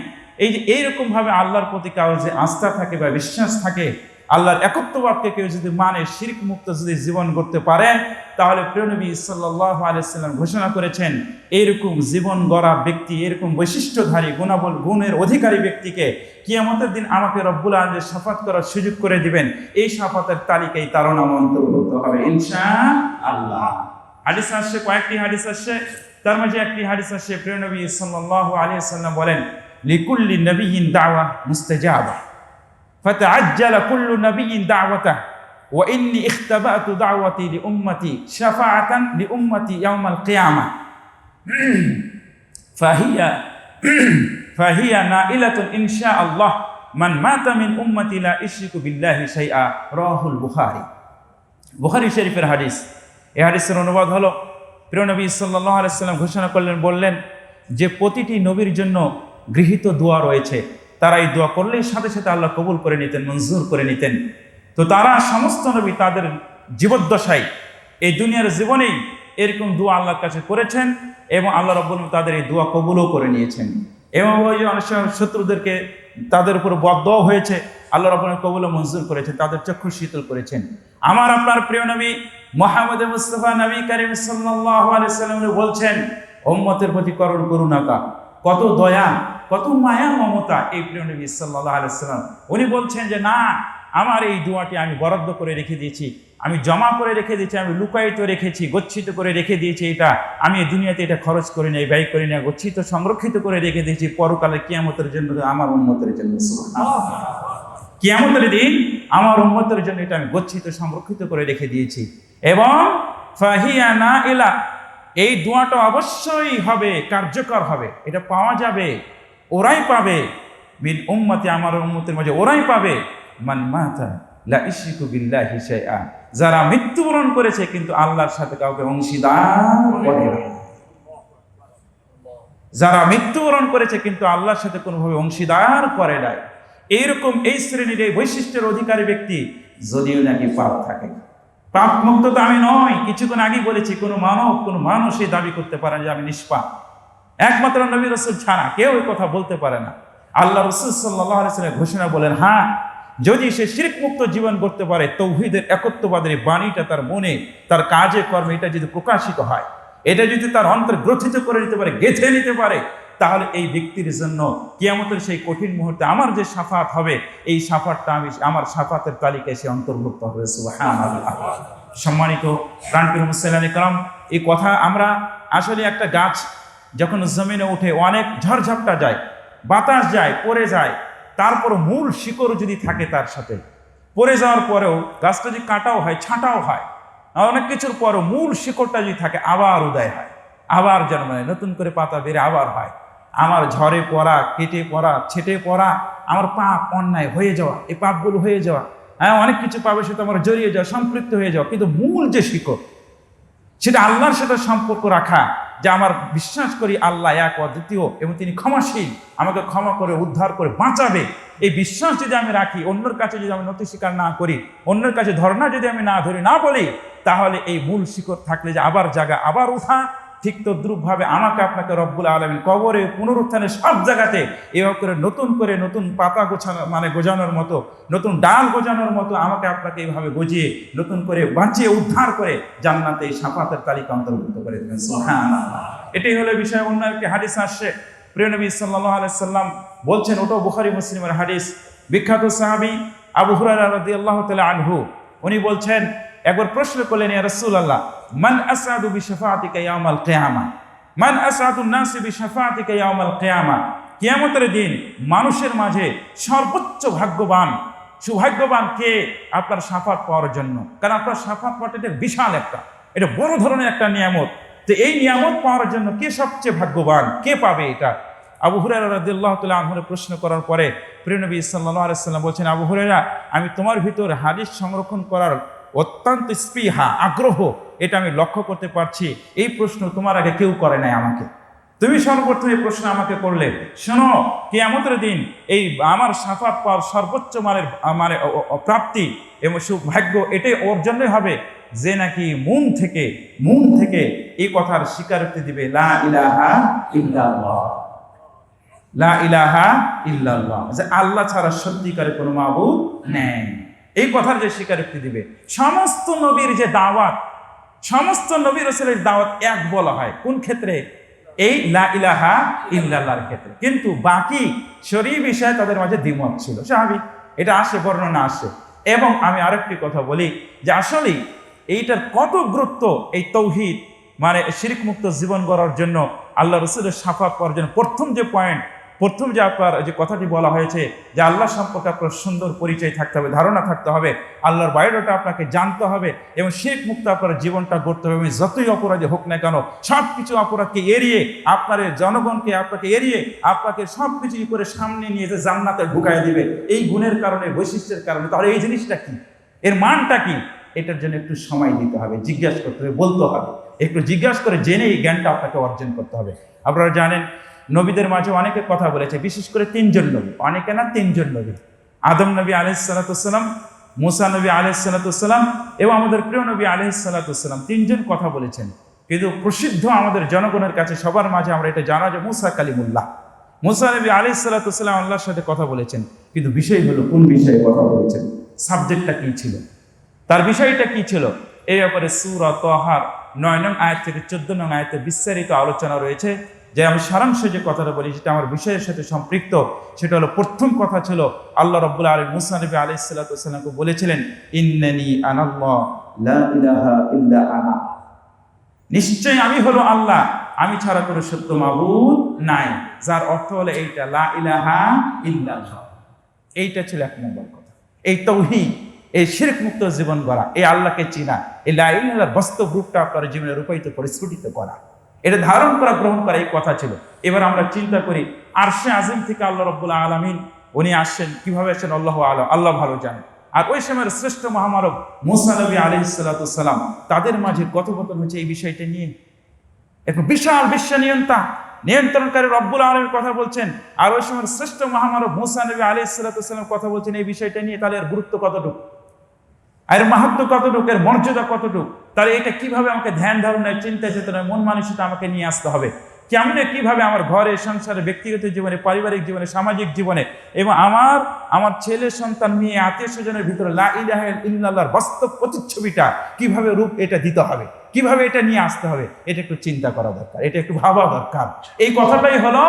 এই যে এইরকম ভাবে আল্লাহর প্রতি কারোর যে আস্থা থাকে বা বিশ্বাস থাকে, আল্লাহর একত্ববাদকে কেউ যদি মানে, শিরক মুক্ত যদি জীবন করতে পারে, তাহলে প্রিয় নবী সাল্লাল্লাহু আলাইহি ওয়াসাল্লাম ঘোষণা করেছেন এইরকম জীবন গড়া ব্যক্তি, এরকম বৈশিষ্ট্যধারী গুণের অধিকারী ব্যক্তিকে কিয়ামতের দিন আমাকে রব্বুল আলামিন শাফাত করার সুযোগ করে দিবেন। এই শাফাতের তালিকায় তার নাম অন্তর্ভুক্ত হবে ইনশাআল্লাহ। হাদিস আসছে, কয়েকটি হাদিস আসছে, তার মাঝে একটি হাদিস আসছে প্রিয় নবী সাল্লাল্লাহু আলাইহি ওয়াসাল্লাম বলেন, লিকুল্লি নবিয়্যিন দাওয়া মুস্তাজাবা ফাতাআজ্জালা কুল্লু নবিয়্যিন দাওয়াতাহু ওয়া ইন্নী ইখতাবাতু দাওয়াতি লিউম্মতি শাফাআতান লিউম্মতি ইয়াউমাল কিয়ামাহ ফাহিয়া নাইলাতুন ইনশাআল্লাহ মান মাতা মিন উম্মতি লা ইশরিকু বিল্লাহি শাইআ। রাওয়াহুল বুখারী শরীফের হাদিস। এই হাদিসের অনুবাদ হলো, প্রিয় নবী সাল্লাল্লাহু আলাইহি ওয়াসাল্লাম ঘোষণা বললেন যে প্রতিটি নবীর জন্য গৃহীত দোয়া রয়েছে, তারা এই দোয়া করলেই সাথে সাথে আল্লাহ কবুল করে নিতেন, মঞ্জুর করে নিতেন। তো তারা সমস্ত নবী তাদের জীবদ্দশায়, এই দুনিয়ার জীবনেই এরকম দোয়া আল্লাহর কাছে করেছেন এবং আল্লাহ রাব্বুল আলামিন তাদের এই দোয়া কবুলও করে নিয়েছেন। এবং ওই যে অনেক সময় শত্রুদেরকে তাদের উপর বদদোয়া হয়েছে, আল্লাহ রাব্বুল আলামিন কবুল ও মঞ্জুর করেছেন, তাদের চক্ষু শীতল করেছেন। আমার আপনার প্রিয় নবী মুহাম্মদ মুস্তাফা নবী করিম সাল্লাল্লাহু আলাইহি ওয়াসাল্লাম বলছেন, উম্মতের প্রতি করুণা, কত দয়া, কত মায়া মমতা এই প্রিয় নবী সাল্লাল্লাহু আলাইহি ওয়াসাল্লাম। উনি বলছেন যে না, আমার এই দোয়াটি আমি বরাদ্দ করে রেখে দিয়েছি, আমি জমা করে রেখে দিয়েছি, আমি লুকায়িত রেখেছি, গচ্ছিত করে রেখে দিয়েছি, এটা আমি এই দুনিয়াতে এটা খরচ করি না, ব্যয় করি না, গচ্ছিত সংরক্ষিত করে রেখে দিয়েছি পরকালে কিয়ামতের জন্য, আমার উম্মতের জন্য। কিয়ামতের দিন আমার উম্মতের জন্য এটা আমি গচ্ছিত সংরক্ষিত করে রেখে দিয়েছি। এবং ফাহিয়া নাইলা, এই দোয়াটা অবশ্যই হবে, কার্যকর হবে, এটা পাওয়া যাবে, ওরাই পাবে, মিন উম্মতি, আমার উম্মতের মাঝে ওরাই পাবে, মান মাতা লা ইশরিকু বিল্লাহি শাইআ, যারা মৃত্যুবরণ করেছে কিন্তু আল্লাহর সাথে কাউকে অংশীদার করে না। যারা মৃত্যুবরণ করেছে কিন্তু আল্লাহর সাথে কোনোভাবে অংশীদার করে নাই, এইরকম এই শ্রেণীর এই বৈশিষ্ট্যের অধিকারী ব্যক্তি যদিও নাকি পাপ থাকে, পাপ মুক্ত তো আমি নই। কিছুক্ষণ আগে বলেছি, কোনো মানুষ এই দাবি করতে পারে যে আমি নিষ্পাপ, একমাত্র নবী রাসূল ছাড়া কেউ এই কথা বলতে পারে না। আল্লাহ রাসূল সাল্লাল্লাহু আলাইহি ওয়াসাল্লাম ঘোষণা বলেন, হ্যাঁ, যদি সে শিরক মুক্ত জীবন করতে পারে, তৌহিদের একত্ববাদের বাণীটা তার মনে, তার কাজে কর্মে এটা যদি প্রকাশিত হয়, এটা যদি তার অন্তর গ্রথিত করে নিতে পারে, গেঁথে নিতে পারে, তাহলে এই ব্যক্তির জন্য কিয়ামতের সেই কঠিন মুহূর্তে আমার যে শাফাত হবে, এই শাফাতটা আমি আমার শাফাতের তালিকায় সে অন্তর্ভুক্ত হবে। সুবহানাল্লাহ। সম্মানিত প্রাণপ্রিয় মুসলিম کرام, এই কথা আমরা আসলে একটা গাছ যখন জমিনে উঠে অনেক ঝড়ঝাপটা যায়, বাতাস যায়, পড়ে যায়, তারপর মূল শিকড় যদি থাকে তার সাথে, পড়ে যাওয়ার পরেও গাছটা যদি কাটাও হয়, ছাঁটাও হয়, অনেক কিছুর পরও মূল শিকড়টা যদি থাকে আবার উদয় হয়, আবার জন্মায়, নতুন করে পাতা বেড়ে আবার হয়। আমার ঝড়ে পড়া, কেটে পড়া, ছেটে পড়া, আমার পাপ অন্যায় হয়ে যাওয়া, এই পাপগুলো হয়ে যাওয়া, হ্যাঁ অনেক কিছু পাপের সাথে আমার জড়িয়ে যাওয়া, সম্পৃক্ত হয়ে যাওয়া, কিন্তু মূল যে শিকড় সেটা আল্লাহর সাথে সম্পর্ক রাখা, যে আমার বিশ্বাস করি আল্লাহ এক অদ্বিতীয় এবং তিনি ক্ষমাশীল, আমাকে ক্ষমা করে উদ্ধার করে বাঁচাবে, এই বিশ্বাস যদি আমি রাখি, অন্যের কাছে যদি আমি নতি স্বীকার না করি, অন্যের কাছে ধর্ণা যদি আমি না ধরি, না বলি, তাহলে এই মূল শিকড় থাকলে যে আবার জাগা, আবার উঠা, ঠিক তদ্রূপভাবে আমাকে আপনাকে রব্বুল আলামিন কবরে, পুনরুত্থানে, সব জায়গাতে এভাবে করে নতুন পাতা গোছানো, গোজানোর মতো, নতুন ডাল গোজানোর মতো আমাকে আপনাকে এইভাবে গজিয়ে নতুন করে বাঁচিয়ে উদ্ধার করে জান্নাতে এই শাফাতের তালিকা অন্তর্ভুক্ত করে দেবেন। সুবহানাল্লাহ। এটাই হলো বিষয়। অন্য একটি হাদিস আসছে, প্রিয় নবী সাল্লাল্লাহু আলাইহি সাল্লাম বলছেন, ওটাও বুখারী মুসলিমের হাদিস, বিখ্যাত সাহাবী আবু হুরায়রা রাদিয়াল্লাহু তাআলা আনহু, উনি বলছেন, একবার প্রশ্ন করলেন, ইয়া রাসূলুল্লাহ, মান আসআদু বিশাফাআতিকা ইয়াউমাল কিয়ামা, মান আসআদুন নাসি বিশাফাআতিকা ইয়াউমাল কিয়ামা, কিয়ামতের দিন মানুষের মাঝে সর্বোচ্চ ভাগ্যবান, সৌভাগ্যবান কে আপনার শাফাত পাওয়ার জন্য? কারণ আপনার শাফাত পাওয়াটা এটা বিশাল একটা, এটা বড় ধরনের একটা নিয়ামত। তো এই নিয়ামত পাওয়ার জন্য কে সবচেয়ে ভাগ্যবান, কে পাবে এটা? আবু হুরায়রা রাদিয়াল্লাহু তাআলা আনহুর প্রশ্ন করার পরে প্রিয় নবী সাল্লাল্লাহু আলাইহি সাল্লাম বলছেন, আবু হুরায়রা, আমি তোমার ভিতর হাদিস সংরক্ষণ করার অত্যন্ত স্পৃহা, আগ্রহ, এটা আমি লক্ষ্য করতে পারছি। এই প্রশ্ন তোমার আগে কেউ করে নাই আমাকে, তুমি সর্বপ্রথম এই প্রশ্ন আমাকে করলে। শোনো, কিয়ামতের দিন এই আমার শাফাত পাওয়ার সর্বোচ্চ প্রাপ্তি এবং সৌভাগ্য এটাই ওর জন্যই হবে যে নাকি মন থেকে এই কথার স্বীকারোক্তি দিবে, লা ইলাহা ইল্লাল্লাহ, লা ইলাহা ইল্লাল্লাহ, যে আল্লাহ ছাড়া সত্যিকারের কোনো মাবুদ নেই, এই কথার যে স্বীকারোক্তি দিবে। সমস্ত নবীর যে দাওয়াত, সমস্ত নবী রাসূলের দাওয়াত এক বলা হয় কোন ক্ষেত্রে? এই লা ইলাহা ইল্লাল্লাহর ক্ষেত্রে। কিন্তু বাকি শরীয়ী বিষয়ে তাদের মাঝে দ্বিমত ছিল, স্বাভাবিক, এটা আসে, বর্ণনা আসে। এবং আমি আরেকটি কথা বলি, যে আসলে এইটার কত গুরুত্ব, এই তৌহিদ শিরক মুক্ত জীবন গড়ার জন্য, আল্লাহ রাসূলের শাফাত পাওয়ার জন্য প্রথম যে আপনার যে কথাটি বলা হয়েছে, যে আল্লাহ সম্পর্কে আপনার সুন্দর পরিচয় থাকতে হবে, ধারণা থাকতে হবে, আল্লাহর বায়োডাটা আপনাকে জানতে হবে, এবং শিরক মুক্ত আপনার জীবনটা গড়তে হবে। এবং যতই অপরাধী হোক না কেন, সব কিছু অপরাধকে এড়িয়ে, আপনার জনগণকে আপনাকে এড়িয়ে, আপনাকে সব কিছু করে সামনে নিয়ে যে জান্নাতে ঢুকায় দিবে, এই গুণের কারণে, বৈশিষ্ট্যের কারণে। তাহলে এই জিনিসটা কি, এর মানটা কি, এটার জন্য একটু সময় দিতে হবে, জিজ্ঞাসা করতে হবে, বলতে হবে, একটু জিজ্ঞাসা করে জেনে এই জ্ঞানটা আপনাকে অর্জন করতে হবে। আপনারা জানেন, নবীদের মাঝে অনেকে কথা বলেছে, বিশেষ করে তিনজন নবী, অনেকে না, তিনজন নবী, আদম নবী আলাইহিস সালাতু ওয়াস সালাম, মুসা নবী আলাইহিস সালাতু ওয়াস সালাম এবং আমাদের প্রিয় নবী আলাইহিস সালাতু ওয়াস সালাম, তিনজন কথা বলেছেন। কিন্তু প্রসিদ্ধ আমাদের জনগণের কাছে, সবার মাঝে আমরা এটা জানা যে মুসা কালিমুল্লাহ, মুসা নবী আলাইহিস সালাতু ওয়াস সালাম আল্লাহর সাথে কথা বলেছেন। কিন্তু বিষয় হলো কোন বিষয়ে কথা বলেছেন, সাবজেক্টটা কি ছিল, তার বিষয়টা কি ছিল, এই ব্যাপারে সূরা তাহার 9 নং আয়াত থেকে 14 নং আয়াতে বিস্তারিত আলোচনা রয়েছে। যে আমি সারাংশে যে কথাটা বলি, সেটা আমার বিষয়ের সাথে সম্পৃক্ত। সেটা হলো, প্রথম কথা ছিল, আল্লাহ রাব্বুল আলামিন মুসা নবী আলাইহিস সালাতু ওয়াস সালামকে বলেছিলেন, ইন্নানি আনাল্লাহ লা ইলাহা ইল্লা আনা, নিশ্চয় আমি হলো আল্লাহ, আমি ছাড়া কোনো সত্য মাবুদ নাই। যার অর্থ হলো এইটা, লা ইলাহা ইল্লাল্লাহ। এইটা ছিল এক নম্বর কথা। এই তাওহীদ, এই শিরক মুক্ত জীবন গড়া, এই আল্লাহকে চিনা, এই লা ইলাহা ইল্লাল্লাহর বাস্তব রূপটা আপনার জীবনে রূপায়িত করে, স্ফুটিত করা, এটা ধারণ করা, গ্রহণ করা, এই কথা ছিল। এবার আমরা চিন্তা করি, আরশে আজিম থেকে আল্লাহ রাব্বুল আলামিন উনি আসছেন, কিভাবে আসছেন আল্লাহু আ'লাম, আল্লাহ ভালো জানেন। আর ওই সময়ের শ্রেষ্ঠ মহামানব মুসা নবী আলাইহিস সালাতু ওয়াস সালাম, তাদের মাঝে কথোপকথন হচ্ছে এই বিষয়টা নিয়ে। একটা বিশাল বিশ্ব নিয়ন্ত্রণকারী রব্বুল আলামিন কথা বলছেন, আর ওই সময়ের শ্রেষ্ঠ মহামানব মুসা নবী আলাইহিস সালাতু ওয়াস সালাম কথা বলছেন এই বিষয়টা নিয়ে। তাহলে এর গুরুত্ব কতটুকু, এর মাহাত্ম্য কতটুকু, এর মর্যাদা কতটুকু, তাহলে এটা কিভাবে আমাকে ধ্যান ধারণায়, চিন্তা চেতনায়, মন মানসিকতা আমাকে নিয়ে আসতে হবে, কেমনে কিভাবে আমার ঘরে, সংসারে, ব্যক্তিগত জীবনে, পারিবারিক জীবনে, সামাজিক জীবনে, এবং আমার ছেলে সন্তান, মেয়ে, আত্মীয় স্বজনের ভিতরে লা ইলাহা ইল্লাল্লাহর বাস্তব প্রতিচ্ছবিটা কিভাবে রূপ এটা দিতে হবে, কিভাবে এটা নিয়ে আসতে হবে, এটা একটু চিন্তা করা দরকার, এটা একটু ভাবা দরকার। এই কথাটাই হলো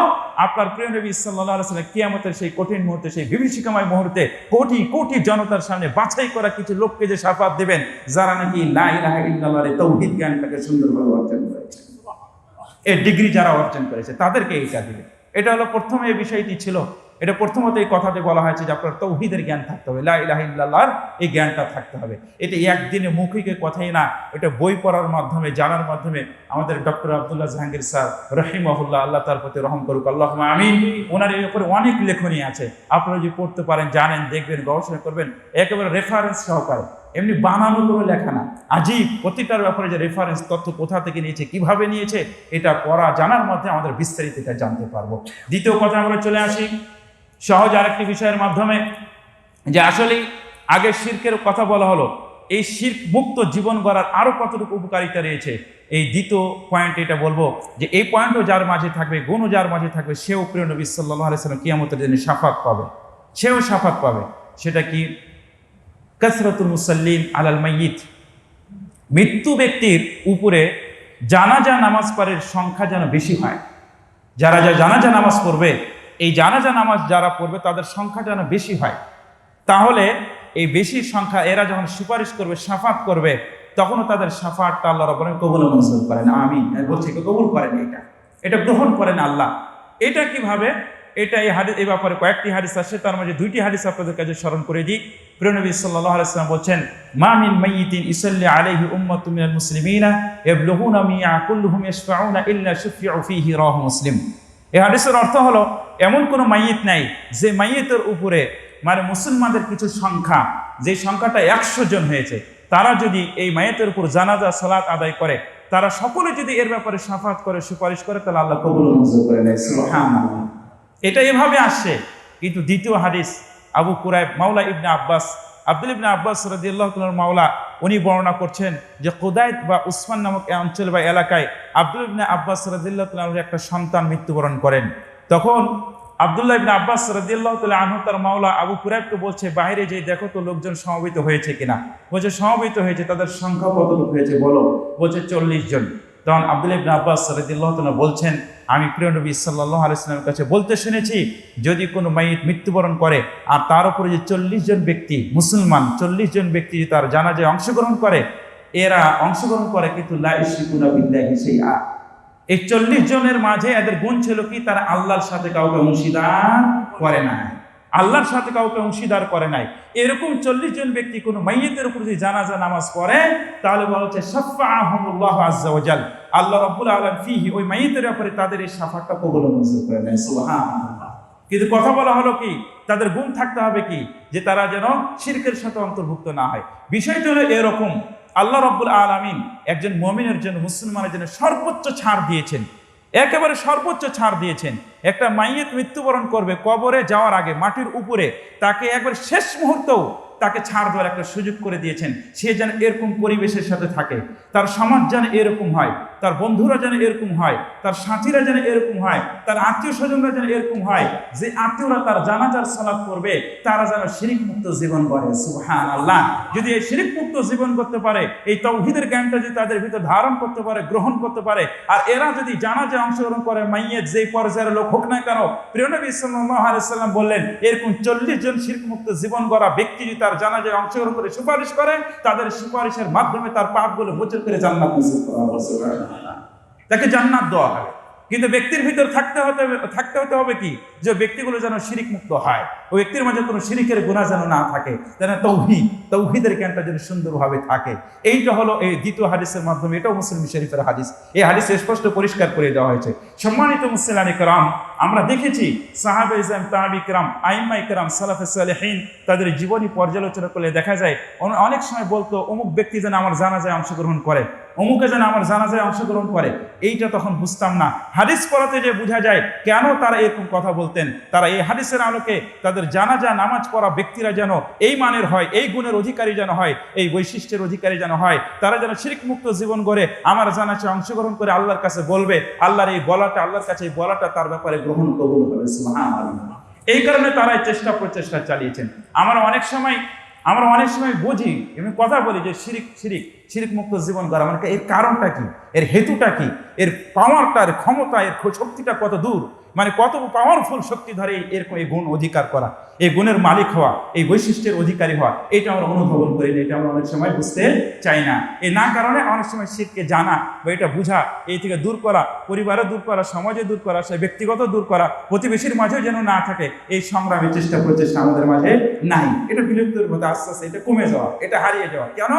আপনার প্রিয় নবী সাল্লাল্লাহু আলাইহি ওয়াসাল্লাম কিয়ামতের সেই কঠিন মুহূর্তে, সেই বিভীষিকাময় মুহূর্তে কোটি কোটি জনতার সামনে বাছাই করা কিছু লোককে যে শাফাত দেবেন, যারা নাকি লা ইলাহা ইল্লাল্লাহর তাওহীদ জ্ঞানটাকে সুন্দরভাবে অর্জন করেছে, এই ডিগ্রি যারা অর্জন করেছে, তাদেরকে এইটা দিবে। এটা হলো প্রথমে এই বিষয়টি ছিল। এটা প্রথমত এই কথাতে বলা হয়েছে যে আপনার তৌহিদের জ্ঞান থাকতে হবে, লা ইলাহা ইল্লাল্লাহর এই জ্ঞানটা থাকতে হবে। এটা একদিনে মৌখিক কথাই না, এটা বই পড়ার মাধ্যমে, জানার মাধ্যমে। আমাদের ডক্টর আব্দুল্লাহ জাহাঙ্গীর স্যার রহিমাহুল্লাহ, আল্লাহ তার প্রতি রহম করুক, আল্লাহুম্মা আমিন, ওনার এই ব্যাপারে অনেক লেখনী আছে। আপনারা যদি পড়তে পারেন, জানেন, দেখবেন, গবেষণা করবেন, একেবারে রেফারেন্স সহকারে, এমনি বানানো কোনো লেখা না, আজীব প্রতিটার ব্যাপারে যে রেফারেন্স তথ্য কোথা থেকে নিয়েছে, কিভাবে নিয়েছে, এটা পড়া জানার মধ্যে আমাদের বিস্তারিত এটা জানতে পারবো। দ্বিতীয় কথা আমরা চলে আসি সহজ আরেকটি বিষয়ের মাধ্যমে, যে আসলে আগে শিরকের কথা বলা হলো, এই শিরক মুক্ত জীবন গড়ার আরো কতটুকু উপকারিতা রয়েছে। এই দ্বিতীয় পয়েন্ট এটা বলবো যে এই পয়েন্টও যার মাঝে থাকবে, গুণও যার মাঝে থাকবে, সেও প্রিয় নবী সাল্লাল্লাহু আলাইহি ওয়াসাল্লাম কিয়ামতের দিনে শাফাত পাবে, সেও শাফাত পাবে। সেটা কি? কাসরাতুল মুসাল্লিন আলাল মাইয়িত, মৃত্যু ব্যক্তির উপরে জানাজা নামাজ পড়ার সংখ্যা যেন বেশি হয়। যারা জানাজা নামাজ পড়বে, এই জানাজা নামাজ যারা পড়বে তাদের সংখ্যা যেন বেশি হয়। তাহলে এই বেশি সংখ্যা এরা যখন সুপারিশ করবে, শাফাত করবে, তখনও তাদের শাফাতটা আল্লাহ রাব্বুল আলামিন কবুল মঞ্জুর করেন। আমিন বলছে, কবুল করেন, এটা গ্রহণ করেন আল্লাহ। এটা কিভাবে? এটা এই হাদিস, এই ব্যাপারে কয়েকটি হাদিস আছে, তার মাঝে দুইটি হাদিস আপনাদের কাছে স্মরণ করে দিই। প্রিয় নবী সাল্লাল্লাহু আলাইহি ওয়াসাল্লাম বলছেন, মা মিন মাইয়িতিন ইসাল্লি আলাইহি উম্মাতুম মিনাল মুসলিমিনা ইয়াবলুগুনা মিয়া কুল্লুহুম ইয়াশফাউনা ইল্লা শুফিউ ফীহি, রাওয়াহু মুসলিম। এই হাদিসের অর্থ হলো, এমন কোনো মাইয়িত নাই যে মাইয়িতের উপরে মানে মুসলমানদের কিছু সংখ্যা, যে সংখ্যাটা 100 জন হয়েছে, তারা যদি এই মাইয়িতের উপর জানাজা সালাত আদায় করে, তারা সকলে যদি এর ব্যাপারে শাফাত করে, সুপারিশ করে, তাহলে আল্লাহ কবুল মঞ্জুর করে নেয়। সুবহানাল্লাহ। এটা এভাবে আসছে। কিন্তু দ্বিতীয় হাদিস, আবু কুরাইব মাওলা ইবনে আব্বাস, আব্দুল ইবনে আব্বাস রাদিয়াল্লাহু তাআলা মাওলা, উনি বর্ণনা করছেন যে কুদাইত বা উসমান নামক অঞ্চল বা এলাকায় আব্দুল ইবনে আব্বাস রাদিয়াল্লাহু তাআলার একটা সন্তান মৃত্যুবরণ করেন। তখন আব্দুল্লাহ ইবনে আব্বাস রাদিয়াল্লাহু তাআলা আনহু তার মাওলা আবু কুরাইবকে বলছে, বাইরে যে দেখো তো লোকজন সমবেত হয়েছে কিনা। বলছে সমবেত হয়েছে। তাদের সংখ্যা কতটুকু হয়েছে বলো? বলছে 40 জন। তখন আব্দুল্লাহ ইবনে আব্বাস রাদিয়াল্লাহু তাআলা বলছেন, আমি প্রিয় নবী সাল্লাল্লাহু আলাইহি ওয়াসাল্লামের কাছে বলতে শুনেছি, যদি কোনো মাইয়িত মৃত্যুবরণ করে আর তার উপরে যে 40 জন ব্যক্তি, মুসলমান 40 জন ব্যক্তি তার জানাজায় অংশগ্রহণ করে, এরা অংশগ্রহণ করে কিন্তু লা ইশরিকুনা বিল্লাহি শাইআ, এই 40 জনের মাঝে এদের গুণ ছিল কি? তারা আল্লাহর সাথে কাউকে অংশীদার করে নাই, আল্লাহর সাথে কাউকে অংশীদার করে নাই। এরকম 40 জন ব্যক্তি কোনো মাইয়িতের উপর যদি জানাজা নামাজ পড়ে, তাহলে বলা হচ্ছে শাফাআহুমুল্লাহু আযজা ওয়া জাল, আল্লাহ রাব্বুল আলামিন ফিহি, ওই মাইয়িতের উপরে তাদের এই শাফাতটা কবুল মঞ্জুর করে নেয়। সুবহানাল্লাহ। কিন্তু কথা বলা হলো কি? তাদের গুণ থাকতে হবে কি? যে তারা যেন শিরকের সাথে অন্তর্ভুক্ত না হয়। বিষয়টা হলো এরকম, আল্লাহ রাব্বুল আলামিন একজন মুমিনের জন্য, মুসলমানের জন্য সর্বোচ্চ ছাড় দিয়েছেন, একেবারে সর্বোচ্চ ছাড় দিয়েছেন। একটা মাইয়িত মৃত্যুবরণ করবে, কবরে যাওয়ার আগে মাটির উপরে তাকে একবার শেষ মুহূর্তেও তাকে ছাড় দেওয়ার একটা সুযোগ করে দিয়েছেন। সে যেন এরকম পরিবেশের সাথে থাকে, তার সমাজ যেন এরকম হয়, তার বন্ধুরা যেন এরকম হয়, তার সাথীরা যেন এরকম হয়, তার আত্মীয় স্বজনরা যেন এরকম হয়, যে আত্মীয়রা তার জানাজার সালাত করবে তারা যেন শিরক মুক্ত জীবন গড়ে। সুবহানাল্লাহ। যদি এই শিরক মুক্ত জীবন করতে পারে, এই তাওহীদের জ্ঞানটা যদি তাদের ভিতরে ধারণ করতে পারে, গ্রহণ করতে পারে, আর এরা যদি জানাজায় অংশগ্রহণ করে, মাইয়িত যেই পর্যায়ের লোক হোক না কেন, প্রিয় নবী সাল্লাল্লাহু আলাইহি ওয়াসাল্লাম বললেন, এরকম 40 জন শিরক মুক্ত জীবন গড়া ব্যক্তি যদি তার জানাজায় অংশগ্রহণ করে সুপারিশ করে, তাদের সুপারিশের মাধ্যমে তার পাপগুলো মোচন করে জান্নাত নসিব করা হবে। সুবহানাল্লাহ। তাকে জান্নাত দেওয়া হবে। কিন্তু ব্যক্তির ভিতর থাকতে হতে হবে কি? যে ব্যক্তিগুলো যেন শিরিক মুক্ত হয়, ওই ব্যক্তির মাঝে কোনো শিরিকের গুনাহ যেন না থাকে, যেন তাওহীদের জ্ঞানটা যেন সুন্দরভাবে থাকে। এইটা হলো এই দ্বিতীয় হাদিসের মাধ্যমে, এটাও মুসলিম শরীফের হাদিস। এই হাদিসে স্পষ্ট পরিষ্কার করে দেওয়া হয়েছে। সম্মানিত মুসলিম কিরাম, আমরা দেখেছি সাহাবায়ে ইজরাম, তাবিঈ কিরাম, আইম্মায়ে কিরাম, সালাফে সালেহিন, তাদের জীবনী পর্যালোচনা করলে দেখা যায় অনেক সময় বলতো, অমুক ব্যক্তি যেন আমার জানাজায় অংশগ্রহণ করে, অমুকে যেন আমার জানাজায় অংশগ্রহণ করে। এইটা তখন বুঝতাম না। হাদিস পড়াতে যে বোঝা যায় কেন তারা এরকম কথা বলতেন। তারা এই হাদিসের আলোকে তাদের জানাজা নামাজ পড়া ব্যক্তিরা যেন এই মানের হয়, এই গুণের অধিকারী যেন হয়, এই বৈশিষ্ট্যের অধিকারী যেন হয়, তারা যেন শিরক মুক্ত জীবন গড়ে আমার জানাজায় অংশগ্রহণ করে আল্লাহর কাছে বলবে, আল্লাহর এই বলাটা, আল্লাহর কাছে এই বলাটা তার ব্যাপারে গ্রহণ কবুল হবে। সুবহানাল্লাহ। এই কারণে তারা এই প্রচেষ্টা চালিয়েছেন। আমরা অনেক সময় বুঝি, আমি কথা বলি যে শিরিক মুক্ত জীবন গড়া মানে এর কারণটা কি, এর হেতুটা কি, এর পাওয়ারটা, এর ক্ষমতা, এর শক্তিটা কত দূর, মানে কত পাওয়ারফুল শক্তি ধরে এরকম এই গুণ অধিকার করা, এই গুণের মালিক হওয়া, এই বৈশিষ্ট্যের অধিকারী হওয়া, এটা আমরা অনুধাবন করি না, এটা আমরা অনেক সময় বুঝতে চাই না। এই না কারণে অনেক সময় শিরকে জানা বা এটা বুঝা, এই থেকে দূর করা, পরিবারে দূর করা, সমাজে দূর করা, সে ব্যক্তিগত দূর করা, প্রতিবেশীর মাঝেও যেন না থাকে, এই সংগ্রামের চেষ্টা প্রচেষ্টা আমাদের মাঝে নাই। এটা বিলুপ্তের মধ্যে আস্তে আস্তে এটা কমে যাওয়া, এটা হারিয়ে যাওয়া। কেন?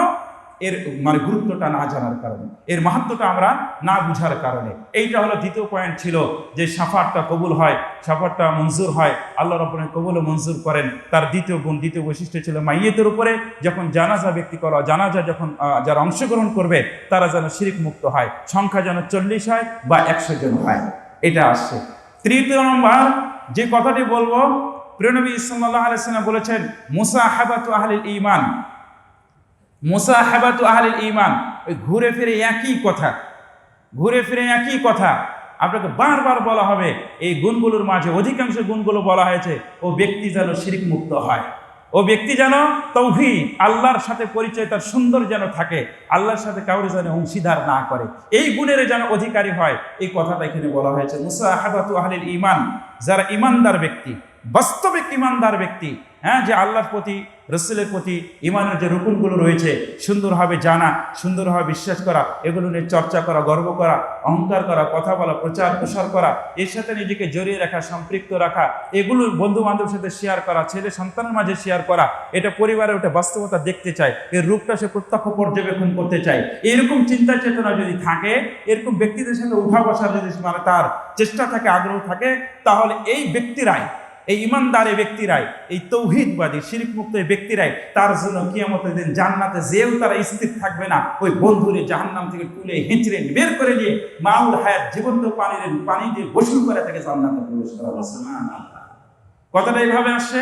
এর মানে গুরুত্বটা না জানার কারণে, এর মাহাত্ম্যটা আমরা না বুঝার কারণে। এইটা হলো দ্বিতীয় পয়েন্ট ছিল যে সাফারটা কবুল হয়, সাফারটা মঞ্জুর হয়, আল্লাহ রাব্বুল আলামিন কবুল ও মঞ্জুর করেন। তার দ্বিতীয় গুণ, দ্বিতীয় বৈশিষ্ট্য ছিল মাইয়েতের উপরে যখন জানাজা ব্যক্তি করা, জানাজা যখন যারা অংশগ্রহণ করবে তারা যেন শিরক মুক্ত হয়, সংখ্যা যেন 40 হয় বা 100 জন হয়, এটা আসছে। তৃতীয় নম্বর যে কথাটি বলবো, প্রিয় নবী সাল্লাল্লাহু আলাইহি ওয়াসাল্লাম বলেছেন মুসাহাবাতু আহলিল ঈমান, মুসাহাবাতু আহলিল ঈমান। ওই ঘুরে ফিরে একই কথা, ঘুরে ফিরে একই কথা আপনাকে বারবার বলা হবে। এই গুণগুলোর মাঝে অধিকাংশ গুণগুলো বলা হয়েছে ও ব্যক্তি যেন শিরক মুক্ত হয়, ও ব্যক্তি যেন তাওহীদ আল্লাহর সাথে পরিচয় তার সুন্দর যেন থাকে, আল্লাহর সাথে কাউরে যেন অংশীদার না করে, এই গুণের যেন অধিকারী হয়, এই কথাটা এখানে বলা হয়েছে। মুসাহাবাতু আহলিল ঈমান, যারা ইমানদার ব্যক্তি, বাস্তবিক ইমানদার ব্যক্তি, হ্যাঁ, যে আল্লাহর প্রতি, রসুলের প্রতি ইমানের যে রুকুনগুলো রয়েছে, সুন্দরভাবে জানা, সুন্দরভাবে বিশ্বাস করা, এগুলো নিয়ে চর্চা করা, গর্ব করা, অহংকার করা, কথা বলা, প্রচার প্রসার করা, এর সাথে নিজেকে জড়িয়ে রাখা, সম্পৃক্ত রাখা, এগুলো বন্ধু বান্ধবের সাথে শেয়ার করা, ছেলে সন্তানের মাঝে শেয়ার করা, এটা পরিবারে ওটা বাস্তবতা দেখতে চায়, এর রূপটা সে প্রত্যক্ষ পর্যবেক্ষণ করতে চায়। এরকম চিন্তা চেতনা যদি থাকে, এরকম ব্যক্তিদের সাথে উঠা বসার যদি মানে তার চেষ্টা থাকে, আগ্রহ থাকে, তাহলে এই ব্যক্তিরাই, এই ইমানদার ব্যক্তিরাই, এই তৌহিদবাদী শিরক মুক্ত ব্যক্তিরাই তার জন্য কিয়ামতের দিন জান্নাতে যেও তারা স্থির থাকবে না, ওই বন্ধুরে জাহান্নাম থেকে তুলে হিঁচড়ে বের করে দিয়ে মাউল হায়াত জীবন্ত পানি দিয়ে গোসল করে তাকে জান্নাতে প্রবেশ করা হবে। সুবহানাল্লাহ। কথাটা এইভাবে আসছে,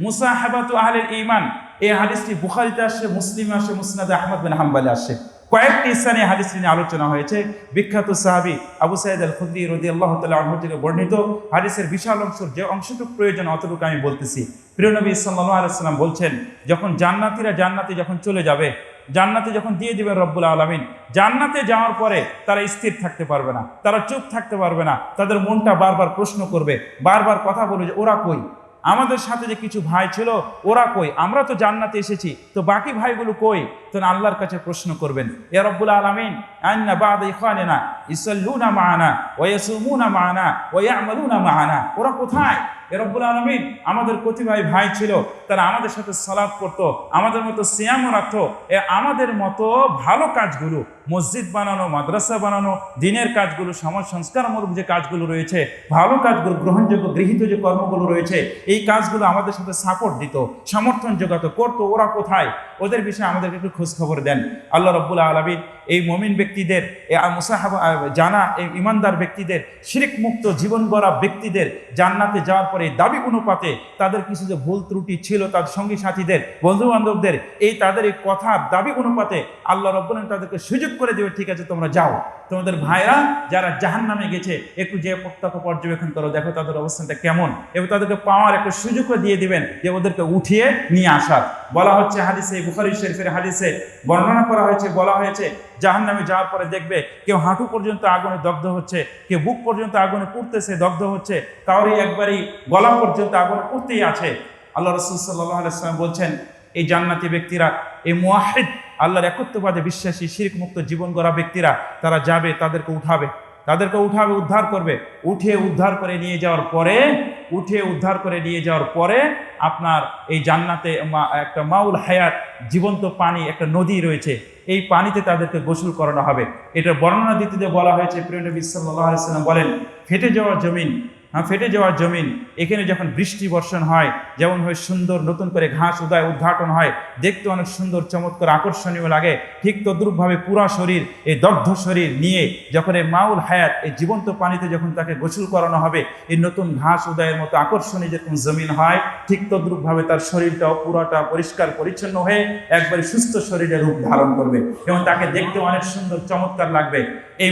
মুসাহাবাতু আহলিল ঈমান। এই হাদিসটি বুখারীতে আসছে, মুসলিমে আসছে, মুসনাদে আহমদ বিন হাম্বলে আসছে। কয়েকটি স্থানে হাদিস নিয়ে আলোচনা হয়েছে। বিখ্যাত সাহাবী আবু সাঈদ আল খুদরি রাদিয়াল্লাহু তাআলা আনহু থেকে বর্ণিত হাদিসের বিশাল অংশের যে অংশটুকু প্রয়োজন অতটুকু আমি বলতেছি। প্রিয় নবী সাল্লাল্লাহু আলাইহি ওয়াসাল্লাম বলছেন, যখন জান্নাতীরা জান্নাতে যখন চলে যাবে, জান্নাতে যখন দিয়ে দিবেন রব্বুল আলামিন, জান্নাতে যাওয়ার পরে তারা স্থির থাকতে পারবে না, তারা চুপ থাকতে পারবে না, তাদের মনটা বারবার প্রশ্ন করবে, বারবার কথা বলবে যে ওরা কই, আমাদের সাথে যে কিছু ভাই ছিল ওরা কই, আমরা তো জান্নাতে এসেছি, তো বাকি ভাইগুলো কই? তখন আল্লাহর কাছে প্রশ্ন করবেন, ইয়া রব্বুল আলামিন আন্না বা'দা ইখওয়ানিনা ইসাল্লুনা মা'ানা ওয়া ইয়াসুমুনা মা'ানা ওয়া ইয়া'মালুনা মা'ানা, ওরা কোথায়? ইয়া রব্বুল আলামিন আমাদের প্রতিভাই ভাই ছিল, তারা আমাদের সাথে সালাত করতো, আমাদের মতো সিয়ামও রাখতো, আমাদের মতো ভালো কাজগুলো, মসজিদ বানানো, মাদ্রাসা বানানো, দিনের কাজগুলো, সমাজ সংস্কারমূলক যে কাজগুলো রয়েছে, ভালো কাজগুলো, গ্রহণযোগ্য গৃহীত যে কর্মগুলো রয়েছে, এই কাজগুলো আমাদের সাথে সাপোর্ট দিত, সমর্থন যোগাতো, করতো, ওরা কোথায়? ওদের বিষয়ে আমাদেরকে একটু খোঁজ খবর দেন। আল্লাহ রাব্বুল আলামিন এই মুমিন ব্যক্তিদের, মুসাহাবা জানা, এই ইমানদার ব্যক্তিদের, শিরক মুক্ত জীবন গড়া ব্যক্তিদের জান্নাতে যাওয়ার পরে দাবি অনুপাতে তাদের কিছু যে ভুল ত্রুটি ছিল, তাদের সঙ্গী সাথীদের, বন্ধু বান্ধবদের, এই তাদের এই কথার দাবি অনুপাতে আল্লাহ রাব্বুল আলামিন তাদেরকে সুযোগ করে দেবে, ঠিক আছে তোমরা যাও, তোমাদের ভাইরা যারা জাহান্নামে গেছে একটু যে প্রত্যক্ষ পর্যবেক্ষণ করো, দেখো তাদের অবস্থানটা কেমন, এবং তাদেরকে পাওয়ার একটা সুযোগও দিয়ে দিবেন যে ওদেরকে উঠিয়ে নিয়ে আসার। বলা হচ্ছে হাদিসে, বুখারী শরীফের হাদিসে বর্ণনা করা হয়েছে, বলা হয়েছে জাহান্নামে যাওয়ার পরে দেখবে কেউ হাঁটু পর্যন্ত আগুনে দগ্ধ হচ্ছে, কেউ বুক পর্যন্ত আগুনে পুড়তেছে, দগ্ধ হচ্ছে, কাউরি একবারই গলা পর্যন্ত আগুনে পুড়তেই আছে। আল্লাহ রাসূল সাল্লাল্লাহু আলাইহি ওয়াসাল্লাম বলছেন, এই জান্নাতি ব্যক্তিরা, এই মুওয়াহিদ আল্লাহর একত্ববাদে বিশ্বাসী শিরক মুক্ত জীবন গড়া ব্যক্তিরা, তারা যাবে, তাদেরকে উঠাবে, উদ্ধার করবে, উদ্ধার করে নিয়ে যাওয়ার পরে আপনার এই জান্নাতে একটা মাউল হায়াত জীবন্ত পানি, একটা নদী রয়েছে, এই পানিতে তাদেরকে গোসল করানো হবে। এটার বর্ণনা দিতে বলা হয়েছে, প্রিয় নবী সাল্লাল্লাহু আলাইহি ওয়াসাল্লাম বলেন, ফেটে যাওয়া জমিন এখানে যখন বৃষ্টি বর্ষণ হয়, যেমন হয় সুন্দর নতুন করে ঘাস উদ্ঘাটন হয়, দেখতে অনেক সুন্দর, চমৎকার, আকর্ষণীয় লাগে, ঠিক তদ্রূপভাবে পুরা শরীর, এই দগ্ধ শরীর নিয়ে যখন এই মাউল হায়াত, এই জীবন্ত পানিতে যখন তাকে গোসল করানো হবে, এই নতুন ঘাস উদয়ের মতো আকর্ষণীয় যেরকম জমিন হয়, ঠিক তদ্রূপভাবে তার শরীরটাও পুরাটা পরিষ্কার পরিচ্ছন্ন হয়ে একবারে সুস্থ শরীরের রূপ ধারণ করবে এবং তাকে দেখতে অনেক সুন্দর, চমৎকার লাগবে। এই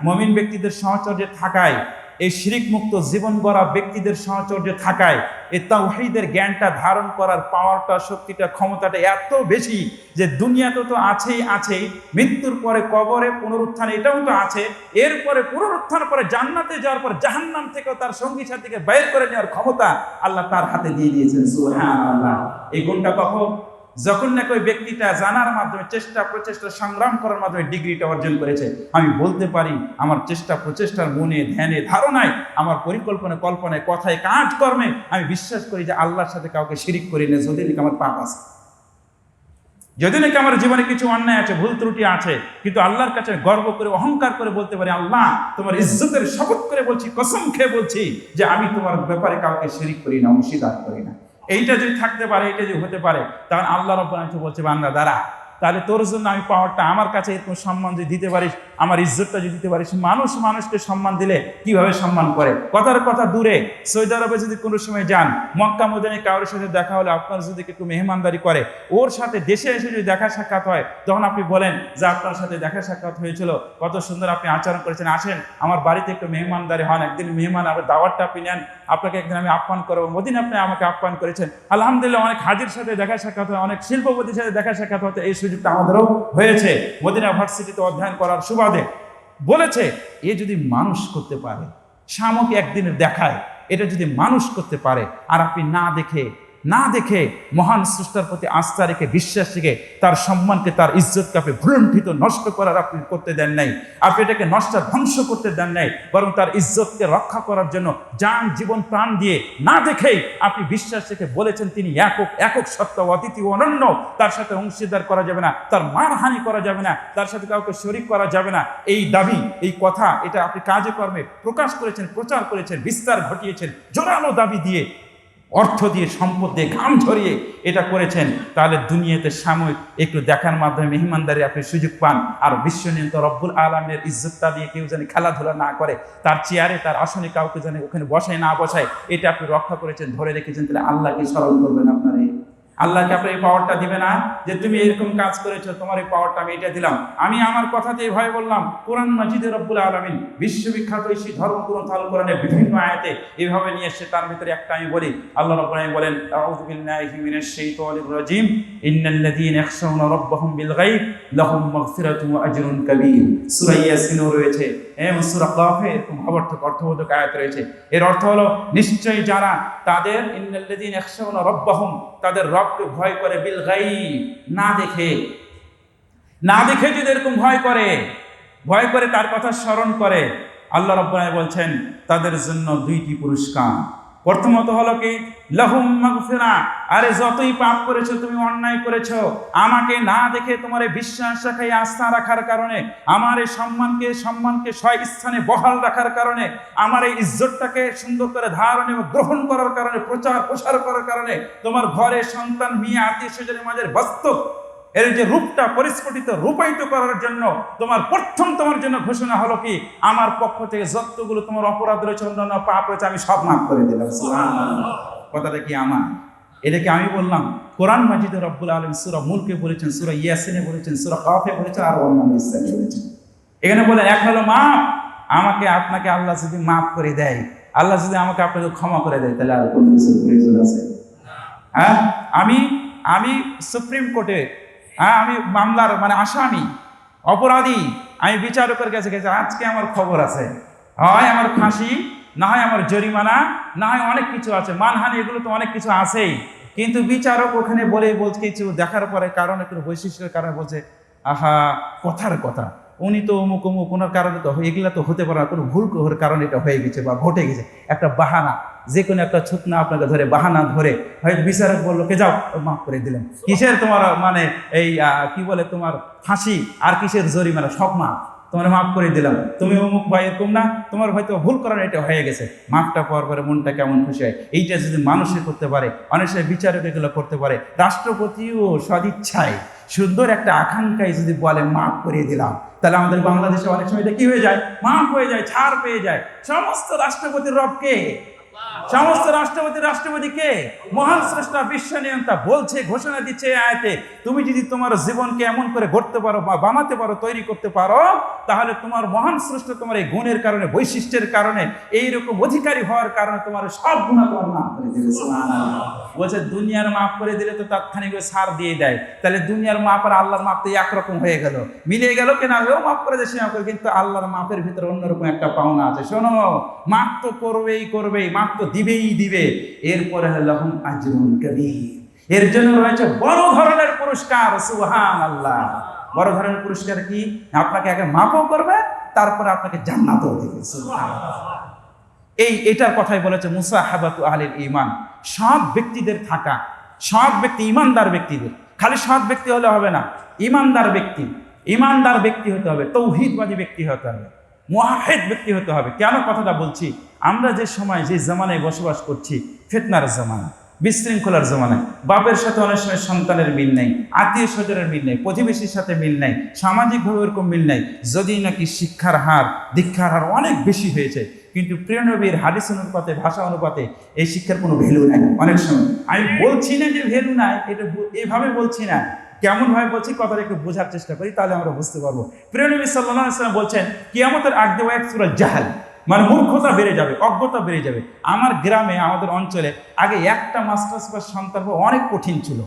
মুমিন ব্যক্তিদের সাহচর্যে থাকায় এই শিরিক মুক্ত জীবন গড়া ব্যক্তিদের সাহচর্য থাকায় এই তাওহীদের জ্ঞানটা ধারণ করার পাওয়ারটা, শক্তিটা, ক্ষমতাটা এত বেশি যে দুনিয়াতে তো আছেই, মৃত্যুর পরে কবরে পুনরুত্থান এটাও তো আছে, এরপরে পুনরুত্থান পরে জান্নাতে যাওয়ার পর জাহান্নাম থেকেও তার সঙ্গী সাথীকে বের করে নেওয়ার ক্ষমতা আল্লাহ তার হাতে দিয়ে দিয়েছেন। সুবহানাল্লাহ। এই গুণটা কখন? যখন নাকি ওই ব্যক্তিটা জানার মাধ্যমে চেষ্টা প্রচেষ্টা সংগ্রাম করার মাধ্যমে ডিগ্রিটা অর্জন করেছে। আমি বলতে পারি আমার চেষ্টা প্রচেষ্টার মনে ধ্যানে ধারণায়, আমার পরিকল্পনা কল্পনায়, কথায়, কাজ কর্মে আমি বিশ্বাস করি যে আল্লাহর সাথে কাউকে শিরিক করি না। যদি নাকি আমার পাপ আছে, যদি নাকি আমার জীবনে কিছু অন্যায় আছে, ভুল ত্রুটি আছে, কিন্তু আল্লাহর কাছে গর্ব করে অহংকার করে বলতে পারি, আল্লাহ তোমার ইজ্জতের শপথ করে বলছি, কসম খেয়ে বলছি যে আমি তোমার ব্যাপারে কাউকে শিরিক করি না, অংশীদার করি না। এইটা যদি থাকতে পারে, এটা যদি হতে পারে, তখন আল্লাহ রাব্বুল আলামিন বলছে বান্দা দাঁড়া, তাহলে তোর জন্য আমি পাওয়ারটা, আমার কাছে এরকম সম্মান যদি দিতে পারিস, আমার ইজ্জতটা যদি দিতে পারিস, মানুষকে সম্মান দিলে কিভাবে সম্মান করে। কথার কথা দূরে সৌদি আরবে যদি কোনো সময় যান, মক্কা মদিনায় কারোর সাথে দেখা হলে আপনার যদি একটু মেহমানদারি করে, ওর সাথে দেশে এসে যদি দেখা সাক্ষাৎ হয়, তখন আপনি বলেন যে আপনার সাথে দেখা সাক্ষাৎ হয়েছিল, কত সুন্দর আপনি আচরণ করেছেন, আসেন আমার বাড়িতে একটু মেহমানদারি হন, একদিন মেহমান আবার দাওয়াতটা আপনি নেন, আপনাকে একদিন আমি আহ্বান করবো, মদিনা আপনি আমাকে আহ্বান করেছেন। আলহামদুলিল্লাহ, অনেক হাজির সাথে দেখা সাক্ষাৎ হয়, অনেক শিল্পপতির সাথে দেখা সাক্ষাৎ হতে এই সুযোগটা আমাদেরও হয়েছে মদিনা ভার্সিটিতে অধ্যয়ন করার সুবাদে। বলেছে এ যদি মানুষ করতে পারে, শামকে একদিনের দেখায় এটা যদি মানুষ করতে পারে, আর আপনি না দেখে মহান স্রষ্টার প্রতি আস্থা রেখে, বিশ্বাস রেখে তার সম্মানকে, তার ইজ্জতকে আপনি ভুলুণ্ঠিত নষ্ট করার আপনি করতে দেন নাই, আপনি এটাকে নষ্ট ধ্বংস করতে দেন নাই, বরং তার ইজ্জতকে রক্ষা করার জন্য জান জীবন প্রাণ দিয়ে না দেখেই আপনি বিশ্বাস রেখে বলেছেন তিনি একক সত্তা, অদ্বিতীয়, অনন্য, তার সাথে অংশীদার করা যাবে না, তার মানহানি করা যাবে না, তার সাথে কাউকে শরীক করা যাবে না। এই দাবি, এই কথা, এটা আপনি কাজে কর্মে প্রকাশ করেছেন, প্রচার করেছেন, বিস্তার ঘটিয়েছেন, জোরালো দাবি দিয়ে, অর্থ দিয়ে, সম্পদ দিয়ে, ঘাম ঝরিয়ে এটা করেছেন। তাহলে দুনিয়াতে সাময়িক একটু দেখার মাধ্যমে মেহমানদারি আপনি সুযোগ পান, আর বিশ্বনিয়ন্ত্রণ রব্বুল আলামিনের ইজ্জতটা দিয়ে কেউ যেন খেলাধুলা না করে, তার চেয়ারে, তার আসনে কাউকে যেন ওখানে বসায় না বসায়, এটা আপনি রক্ষা করেছেন, ধরে রেখেছেন। তাহলে আল্লাহকে স্মরণ করবেন, আপনার আল্লাহকে আপনার এই পাওয়ারটা দিবে না যে তুমি এরকম কাজ করেছো, তোমার এই পাওয়ারটা আমি এটা দিলাম। আমি আমার কথাতে এভাবে বললাম, কোরআন মাজিদে রব্বুল আলামিন বিশ্ববিখ্যাত এই ধর্মগ্রন্থ আল কোরআনের বিভিন্ন আয়াতে এভাবে নিয়ে এসে, তার ভিতরে একটা আমি বলি, আল্লাহ রাব্বুল আলামিন বলেন, আউযু বিল্লাহি মিনাশ শাইতানির রাজিম, ইন্নাল্লাযীনা ইয়াখশাউনা রাব্বাহুম বিল গায়ব লাহুম মাগফিরাতুন ওয়া আজরুন কাবীর। সূরা ইয়াসিনও রয়েছে, সূরা কাফে এরকম অর্থবোধক আয়াত রয়েছে। এর অর্থ হলো, নিশ্চয়ই যারা তাদের, ইন্নাল্লাযীনা ইয়াখশাউনা রাব্বাহুম, তাদের রবকে ভয় করে, বিল গায়ব, না দেখে যদি এরকম ভয় করে তার কথা স্মরণ করে, আল্লাহ রাব্বুল আলামিন বলছেন তাদের জন্য দুইটি পুরস্কার। প্রথমত হলো কি, লাহুম মাগফিরা, আরে যতই পাপ করেছো, তুমি অন্যায় করেছো, আমাকে না দেখে তোমার এই বিশ্বাস রাখাই, আস্থা রাখার কারণে, আমার এই সম্মানকে সয় স্থানে বহাল রাখার কারণে, আমার এই ইজ্জতটাকে সুন্দর করে ধারণ এবং গ্রহণ করার কারণে, প্রচার প্রসার করার কারণে, তোমার ঘরে সন্তান, মেয়ে, আত্মীয় স্বজনের মাঝে বাস্তব এর যে রূপটা পরিস্ফুটিত, রূপায়িত করার জন্য তোমার জন্য ঘোষণা হলো কি, আমার পক্ষ থেকে যতগুলো তোমার অপরাধ রয়েছে, অন্যান্য পাপ রয়েছে, আমি সব মাফ করে দিলাম। সুবহানাল্লাহ। কথাটা কি আমার? এটাকে আমি বললাম, কোরআন মাজিদে রব্বুল আলামিন সূরা মুলকে বলেছেন, সূরা ইয়াসিনে বলেছেন, সূরা কাফে বলেছেন, আর অন্যান্য স্থানে বলেছেন। এখানে বলে, এক হলো মাপ, আমাকে আপনাকে আল্লাহ যদি মাফ করে দেয়, আল্লাহ যদি আমাকে আপনাকে ক্ষমা করে দেয়, তাহলে আর কোনো কিছু প্রয়োজন আছে? হ্যাঁ, আমি সুপ্রিম কোর্টে, আমি মামলার আসামি, অপরাধী, আমি বিচারকের কাছে গেছি, আজকে আমার খবর আছে, হয় আমার ফাঁসি, না হয় আমার জরিমানা, না হয় অনেক কিছু আছে, মানহানি, এগুলো তো অনেক কিছু আছেই। কিন্তু বিচারক ওখানে বলছে কিছু দেখার পরে, কারণ একটু বৈশিষ্ট্যের কারণে বলছে, আহা, কথার কথা, উনি তো অমুক ওনার কারণে তো এগুলা তো হতে পারে না, কোনো ভুল করার কারণে এটা হয়ে গেছে বা ঘটে গেছে, একটা বাহানা, যে কোনো একটা ছুটনা আপনাকে ধরে, বাহানা ধরে হয়তো বিচারক বললো কে যাও, মাফ করে দিলাম, কিসের তোমার এই কি বলে তোমার ফাঁসি, আর কিসের জরিমানা, সব মাফ, তোমার মাফ করে দিলাম, তুমি অমুক বা এরকম না, তোমার হয়তো ভুল করার এটা হয়ে গেছে, মাফটা পাওয়ার পরে মনটা কেমন খুশি হয়। এইটা যদি মানুষে করতে পারে, অনেক সময় বিচারক এগুলো করতে পারে, রাষ্ট্রপতিও সদিচ্ছায় সুন্দর একটা আকাঙ্ক্ষায় যদি বলে মাফ করিয়ে দিলাম, তাহলে আমাদের বাংলাদেশে অনেক সময় এটা কি হয়ে যায়, মাফ হয়ে যায়, ছাড় পেয়ে যায়। সমস্ত রাষ্ট্রপতির রবকে, সমস্ত রাষ্ট্রপতি কে? মহান স্রষ্টা বিশ্ব নিয়ন্তা বলছে, ঘোষণা দিচ্ছে আয়াতে, তুমি যদি তোমার জীবনকে এমন করে গড়তে পারো বা বানাতে পারো, তৈরি করতে পারো, তাহলে তোমার মহান স্রষ্টা তোমার এই গুণের কারণে, বৈশিষ্ট্যের কারণে, এইরকম অধিকারী হওয়ার কারণে তোমার সব গুনাহ তোমার মাফ করে দিবে। সুবহানাল্লাহ। বলছে দুনিয়ার মাফ করে দিলে তো তাৎক্ষণিক ছাড় দিয়ে দেয়, তাহলে দুনিয়ার মাপ আর আল্লাহর মাপ তো একরকম হয়ে গেল, মিলিয়ে গেল কিনা? ও মাফ করে দেয়, সে মাফ করে, কিন্তু আল্লাহর মাপের ভিতরে অন্যরকম একটা পাওনা আছে। শোনো, মাফ তো করবেই, মাফ তো দিবে, এরপরে লাহুম আজরুন কাবীর, এর জন্য রয়েছে বড় ধরনের পুরস্কার। সুবহানাল্লাহ। বড় ধরনের পুরস্কার কি? আপনাকে আগে মাফও করবে, তারপরে আপনাকে জান্নাতও দিবে। সুবহানাল্লাহ। এটার কথাই বলেছে মুসাহাবাতু আহলিল ঈমান, সৎ ব্যক্তিদের থাকা, সৎ ব্যক্তি, ইমানদার ব্যক্তিদের। খালি সৎ ব্যক্তি হলে হবে না, ইমানদার ব্যক্তি হতে হবে, তৌহিদবাদী ব্যক্তি হতে হবে, মুওয়াহহিদ ব্যক্তি হতে হবে। কেন কথাটা বলছি? আমরা যে সময়, যে জামানায় বসবাস করছি, ফিতনার জামানা, বিশৃঙ্খলার জামানায়, বাপের সাথে অনেক সময় সন্তানের মিল নেই, আত্মীয় স্বজনের মিল নেই, প্রতিবেশীর সাথে মিল নেই, সামাজিকভাবে এরকম মিল নেই, যদি নাকি শিক্ষার হার, দীক্ষার হার অনেক বেশি হয়েছে, কিন্তু প্রিয় নবীর হাদিস অনুপাতে, ভাষা অনুপাতে এই শিক্ষার কোনো ভ্যালু নাই। অনেক সময় আমি বলছি না যে ভ্যালু নাই, এটা এভাবে বলছি না, কেমন ভাবে বলছি কথাটা একটু বোঝার চেষ্টা করি, তাহলে আমরা বুঝতে পারবো। প্রিয় নবী সাল্লাল্লাহু আলাইহি ওয়াসাল্লাম বলছেন, কিয়ামতের আগ দিয়ে এক সূরা জাহাল, মানে মূর্খতা বেড়ে যাবে, অজ্ঞতা বেড়ে যাবে। আমার গ্রামে, আমাদের অঞ্চলে আগে একটা মাস্টার্স পাস সন্তান অনেক কঠিন ছিল,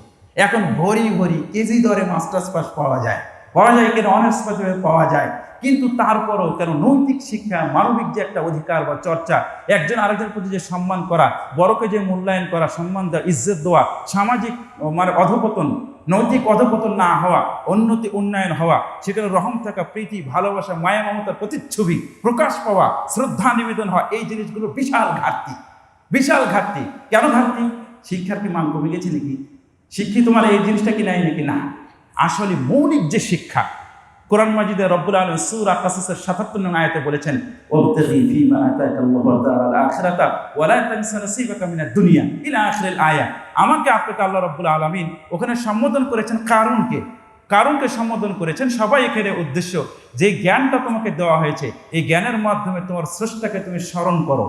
এখন ভরি কেজি দরে মাস্টার্স পাস পাওয়া যায় কেন, অনার্স পাস পাওয়া যায়। কিন্তু তারপরও কেন, নৈতিক শিক্ষা, মানবিক যে একটা অধিকার বা চর্চা, একজন আরেকজনের প্রতি যে সম্মান করা, বড়কে যে মূল্যায়ন করা, সম্মান দেওয়া, ইজ্জত দেওয়া, সামাজিক মানে অধপতন, নৈতিক অধপতন না হওয়া, উন্নতি উন্নয়ন হওয়া, সেখানে রহম থাকা, প্রীতি, ভালোবাসা, মায়া মমতার প্রতিচ্ছবি প্রকাশ পাওয়া, শ্রদ্ধা নিবেদন হওয়া, এই জিনিসগুলো বিশাল ঘাটতি। কেন ঘাটতি? শিক্ষার কি মান কমে গেছে নাকি? শিক্ষিত মানে এই জিনিসটা কি নাই নাকি? না, আসলে মৌলিক যে শিক্ষা, কোরআন মাজিদে রব্বুল আলামিন সূরা কাসাসের ৭৭ নং আয়াতে বলেছেন, ওয়াবতাগি ফীমা আতাকাল্লাহু দারাল আখিরাতা ওয়া লা তানসা নাসীবাকা মিনাদ দুনিয়া ইলা আখিরিল আয়া। আমাকে আপনাকে আল্লাহ রব্বুল আলামিন ওখানে সম্বোধন করেছেন কারণকে সম্বোধন করেছেন। সবাই এখানে উদ্দেশ্য, যে জ্ঞানটা তোমাকে দেওয়া হয়েছে, এই জ্ঞানের মাধ্যমে তোমার স্রষ্টাকে তুমি স্মরণ করো,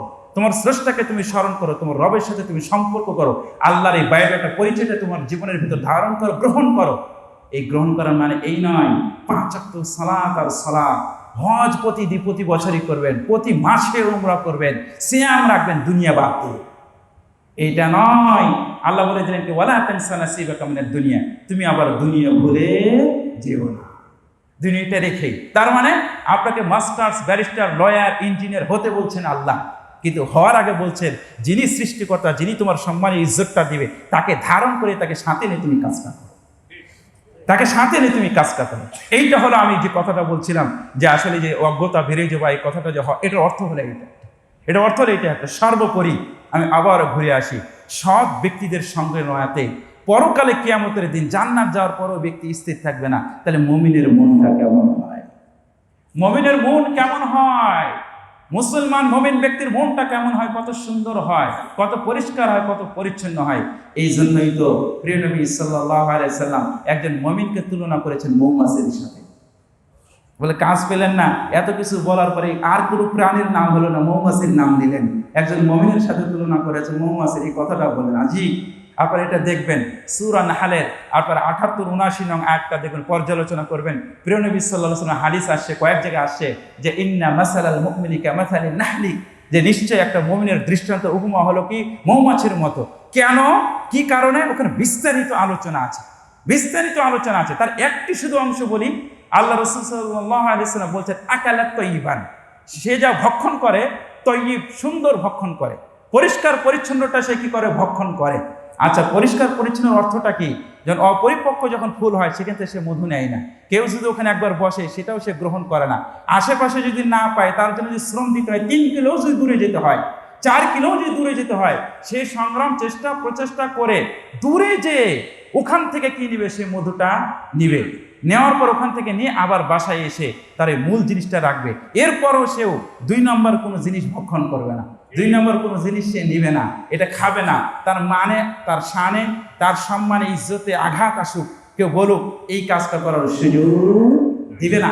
তোমার রবের সাথে তুমি সম্পর্ক করো, আল্লাহর এই বাইরেটা পরিচয়টা তোমার জীবনের ভিতর ধারণ করো, গ্রহণ করো। এই গ্রহণ করার মানে এই নয় 5 ওয়াক্ত সালাত আর সালাত, হজ প্রতি বছরই করবেন, প্রতি মাসে উমরা করবেন, সিয়াম রাখবেন দুনিয়া বাদ দিয়ে, এইটা নয়। আল্লাহ বলে দিলেন কি, ওয়ালা তানসা নাসীবাকা মিনাদ দুনিয়া, তুমি আবার দুনিয়া ভুলে যেও না, দুনিয়াটা রেখেই। তার মানে আপনাকে মাস্টার্স, ব্যারিস্টার, লয়ার, ইঞ্জিনিয়ার হতে বলছেন আল্লাহ, কিন্তু হওয়ার আগে বলছেন যিনি সৃষ্টিকর্তা, যিনি তোমার সম্মানের ইজ্জতটা দিবে, তাকে ধারণ করে তাকে সাথে নিয়ে তুমি কাজটা করো, এইটা হলো আমি যে কথাটা বলছিলাম, যে আসলে যে অজ্ঞতা বেড়ে যাওয়া, এই কথাটা যে এটার অর্থ হলো এটা একটা। সর্বোপরি আমি আবার ঘুরে আসি, সৎ ব্যক্তিদের সঙ্গে নয়াতে পরকালে কিয়ামতের দিন জান্নাত যাওয়ার পরও ব্যক্তি স্থির থাকবে না, তাহলে মুমিনের মনটা কেমন হয়? মুসলমান মুমিন ব্যক্তির মনটা কেমন হয়? কত সুন্দর হয়, কত পরিষ্কার হয়, কত পরিচ্ছন্ন হয়। এই জন্যই তো প্রিয় নবী সাল্লাল্লাহু আলাইহি সাল্লাম একজন মুমিনকে তুলনা করেছেন মৌমাছির সাথে। বলে কাজ পেলেন না, এত কিছু বলার পরে আর কোনো প্রাণীর নাম হলো না, মৌমাছির নাম দিলেন। একজন মুমিনের সাথে তুলনা করেছেন মৌমাছির, এই কথাটা বলেন আজি। আপনারা এটা দেখবেন সূরা নাহলের আপনারা ৭৮-৭৯ নং আয়াতটা দেখবেন, পর্যালোচনা করবেন। প্রিয় নবী সাল্লাল্লাহু আলাইহি ওয়াসাল্লাম হাদিস আসছে, কয়েক জায়গায় আসছে যে ইন্না মাসালাল মুমিনি কামাসালিন নাহলি, যে নিশ্চয় একটা মুমিনের দৃষ্টান্ত উপমা হলো কি মৌমাছির মতো। কেন, কি কারণে? ওখানে বিস্তারিত আলোচনা আছে। তার একটি শুধু অংশ বলি। আল্লাহ রাসূল সাল্লাল্লাহু আলাইহি ওয়াসাল্লাম বলছেন, আকালাত তাইয়িবান, সে যা ভক্ষণ করে, তৈয়িব সুন্দর ভক্ষণ করে, পরিষ্কার পরিচ্ছন্নতা সে কি করে? ভক্ষণ করে। আচ্ছা, পরিষ্কার পরিচ্ছন্ন অর্থটা কি? যখন অপরিপক্ক যখন ফুল হয়, সেখান থেকে সে মধু নেয় না। কেউ যদি ওখানে একবার বসে, সেটাও সে গ্রহণ করে না। আশেপাশে যদি না পায়, তার জন্য যদি শ্রম দিতে হয়, 3 কিলো যদি দূরে যেতে হয়, 4 কিলো যদি দূরে যেতে হয়, সে সংগ্রাম, প্রচেষ্টা করে দূরে যে ওখান থেকে কি নিবে? সে মধুটা নিবে। নেওয়ার পর ওখান থেকে নিয়ে আবার বাসায় এসে তার এই মূল জিনিসটা রাখবে। এরপরও সেও 2 নম্বর কোনো জিনিস ভক্ষণ করবে না, 2 নম্বর কোনো জিনিস সে নিবে না, এটা খাবে না। তার মানে, তার শানে, তার সম্মানে, ইজ্জতে আঘাত আসুক, কেউ বলুক, এই কাজটা করার সুযোগ দিবে না।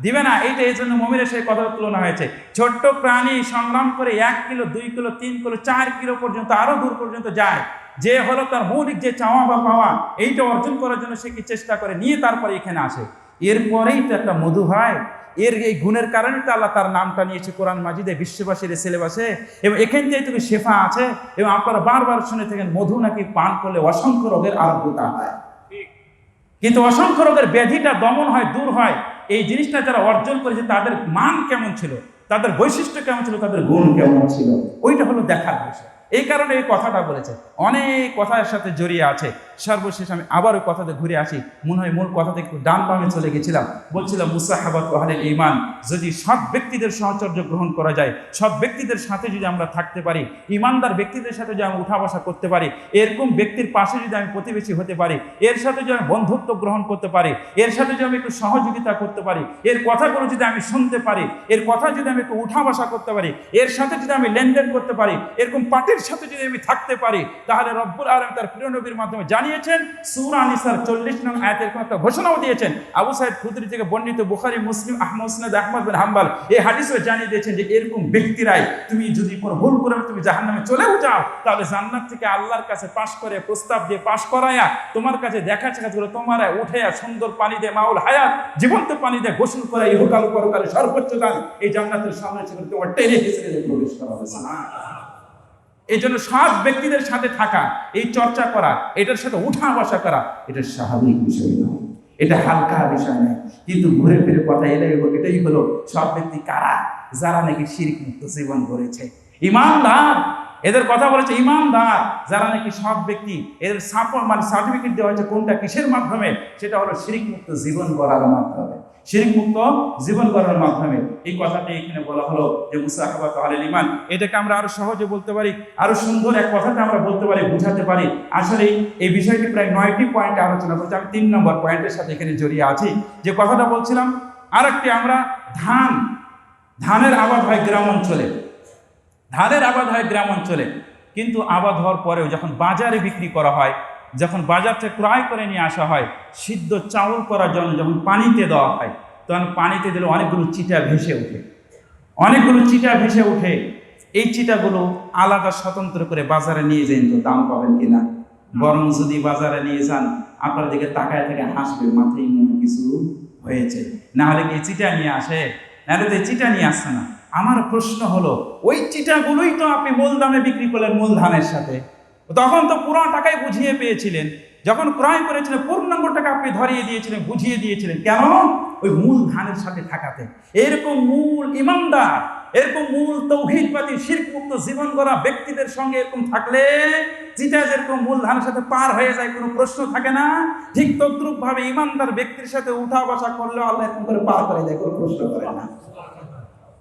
দিবে না। এইটা এই জন্য মুমিনের সেই কথা তুলনা হয়েছে। ছোট্ট প্রাণী সংগ্রাম করে 1 কিলো 2 কিলো 3 কিলো 4 কিলো পর্যন্ত আরো দূর পর্যন্ত যায়, যে হলো তার মৌলিক যে চাওয়া বা পাওয়া এইটা অর্জন করার জন্য সে কি চেষ্টা করে নিয়ে তারপরে এখানে আসে, এরপরেই তো একটা মধু হয়। এর এই গুণের কারণে তো আল্লাহ তার নামটা নিয়েছে কোরআন মাজিদে, বিশ্ববাসীর সিলেবাসে, এবং এখান থেকে তুমি শেফা আছে। এবং আপনারা বারবার শুনে থাকেন মধু নাকি পান করলে অসংখ্য রোগের আরোগ্যতা হয়, কিন্তু অসংখ্য রোগের ব্যাধিটা দমন হয়, দূর হয়। এই জিনিসটা যারা অর্জন করেছে তাদের মান কেমন ছিল, তাদের বৈশিষ্ট্য কেমন ছিল, তাদের গুণ কেমন ছিল, ওইটা হলো দেখার বিষয়। এই কারণে এই কথাটা বলেছে, অনেক কথার সাথে জড়িয়ে আছে। সর্বশেষ আমি আবার ওই কথাতে ঘুরে আসি, মনে হয় মূল কথাতে একটু ডান বামে চলে গেছিলাম। বলছিলাম মুসাহাবাত আহলিল ঈমান, যদি সৎ ব্যক্তিদের সাহচর্য গ্রহণ করা যায়, সৎ ব্যক্তিদের সাথে যদি আমরা থাকতে পারি, ইমানদার ব্যক্তিদের সাথে যদি আমরা উঠা বসা করতে পারি, এরকম ব্যক্তির পাশে যদি আমি প্রতিবেশী হতে পারি, এর সাথে যদি আমি বন্ধুত্ব গ্রহণ করতে পারি, এর সাথে যদি আমি একটু সহযোগিতা করতে পারি, এর কথাগুলো যদি আমি শুনতে পারি, এর কথা যদি আমি একটু উঠা বসা করতে পারি, এর সাথে যদি আমি লেনদেন করতে পারি, এরকম পার্টির সাথে যদি আমি থাকতে পারি, তাহলে রব্বুল আলামিন তার প্রিয় নবীর মাধ্যমে জানিয়েছেন, সূরা নিসার 40 নং আয়াতের একটা ঘোষণাও দিয়েছেন। আবু সাঈদ খুদরি থেকে বর্ণিত, বুখারী, মুসলিম, মুসনাদ আহমদ বিন হাম্বল এই হাদিসে জানিয়ে দিয়েছেন যে এরকম ব্যক্তিরাই, তুমি যদি কোনো ভুল করে তুমি জাহান্নামে চলেও যাও, তাহলে জান্নাত থেকে আল্লাহর কাছে পাশ করে, প্রস্তাব দিয়ে পাশ করায়া তোমার কাছে দেখা সাক্ষাৎ করে তোমার উঠে সুন্দর পানি দিয়ে, মাউল হায়াত জীবন্ত পানি দিয়ে গোসল করে ইহকাল পরকালে সর্বোচ্চ দান এই জান্নাতের সামনে ছিল তোমার টেনে হিসেবে প্রবেশ করা হবে। এই জন্য সৎ ব্যক্তিদের সাথে থাকা, এই চর্চা করা, এটার সাথে উঠা বসা করা, এটা স্বাভাবিক বিষয় নয়, এটা হালকা বিষয় নয়। কিন্তু ঘুরে ফিরে কথা এটাই হলো সৎ ব্যক্তি কারা, যারা নাকি শিরক মুক্ত জীবন গড়েছে, ইমানদার। এদের কথা বলেছে ইমানদার, যারা নাকি সৎ ব্যক্তি। এদের সার্টিফিকেট দেওয়া হয়েছে কোনটা, কিসের মাধ্যমে? সেটা হলো শিরক মুক্ত জীবন গড়ার মাধ্যমে, শিরক মুক্ত জীবন গড়ার মাধ্যমে। এই কথাটা এখানে বলা হলো যে মুসাহাবাত আহলিল ঈমান। এটাকে আমরা আরো সহজে বলতে পারি, আরো সুন্দর এক কথাটা আমরা বলতে পারি, বুঝাতে পারি। আসলে এই বিষয়টি প্রায় 9টি পয়েন্টে আলোচনা করছি। আমি 3 নম্বর পয়েন্টের সাথে এখানে জড়িয়ে আছি। যে কথাটা বলছিলাম, আরেকটি আমরা ধানের আবাদ হয় গ্রাম অঞ্চলে, ধানের আবাদ হয় গ্রাম অঞ্চলে, কিন্তু আবাদ হওয়ার পরেও যখন বাজারে বিক্রি করা হয়, যখন বাজার থেকে ক্রয় করে নিয়ে আসা হয়, সিদ্ধ চাউল করার জন্য যখন পানিতে দেওয়া হয়, তখন পানিতে দিলে অনেকগুলো চিটা ভেসে ওঠে, অনেকগুলো চিটা ভেসে ওঠে। এই চিটাগুলো আলাদা স্বতন্ত্র করে বাজারে নিয়ে যান, তো দাম পাবেন কিনা? বরং যদি বাজারে নিয়ে যান, আপনার দিকে তাকায় থেকে হাসবে, মাথায় মনে কিছু হয়েছে, না হলে কি চিটা নিয়ে আসে? নাহলে তো চিটা নিয়ে আসছে না। আমার প্রশ্ন হলো, ওই চিটাগুলোই তো আপনি মূল দামে বিক্রি করলেন মূল ধানের সাথে, তখন তো পুরো টাকায় বুঝিয়ে পেয়েছিলেন, যখন ক্রয় করেছিলেন পূর্ণাঙ্গ টাকা আপনি ধরিয়ে দিয়েছিলেন, বুঝিয়ে দিয়েছিলেন। কেন? ওই মূল ধানের সাথে থাকাতে। এরকম মূল ইমানদার, এরকম মূল তাওহীদবাদী শিরক মুক্ত জীবন গড়া ব্যক্তিদের সঙ্গে এরকম থাকলে চিটা যেরকম মূল ধানের সাথে পার হয়ে যায়, কোনো প্রশ্ন থাকে না, ঠিক তদ্রুপ ভাবে ইমানদার ব্যক্তির সাথে উঠা বসা করলেও আল্লাহ এরকম করে পার করে দেয়, কোনো প্রশ্ন করে না।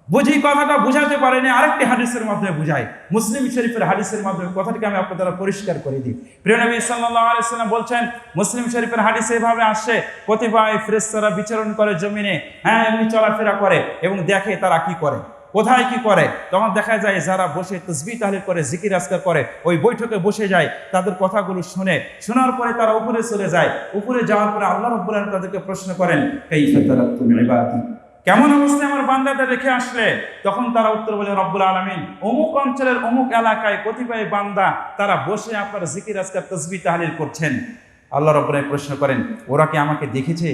বুঝি কথাটা বুঝাতে পারেনি, আরেকটি হাদিসের মাধ্যমে বুঝাই, মুসলিম শরীফের হাদিসের মাধ্যমে কথাটিকে আমি আপনাদের দ্বারা পরিষ্কার করে দিই। প্রিয় নবী সাল্লাল্লাহু আলাইহি ওয়াসাল্লাম বলছেন, মুসলিম শরীফের হাদিসে এভাবে আসছে, কতিপয় ফেরেশতারা বিচরণ করে জমিনে, এমনি চলাফেরা করে এবং দেখে তারা কি করে, কোথায় কি করে। তখন দেখা যায় যারা বসে তাসবিহ তাহলিল করে, জিকির আজকার করে, ওই বৈঠকে বসে যায়, তাদের কথাগুলো শোনার পরে তারা উপরে চলে যায়। উপরে যাওয়ার পরে আল্লাহ রাব্বুল আলামিন তাদেরকে প্রশ্ন করেন, কাইফা তারাকতুম ইবাদি, কেমন অবস্থায় আমার বান্দাদের রেখে আসলে? তখন তারা উত্তর বলে, রব্বুল আলামিন অমুক অঞ্চলের অমুক এলাকায় কতিপয় বান্দা তারা বসে আপনার জিকির আজকার তাসবিহ তাহলিল করছেন। আল্লাহ রাব্বুল আলামিন প্রশ্ন করেন, ওরা কি আমাকে দেখেছে?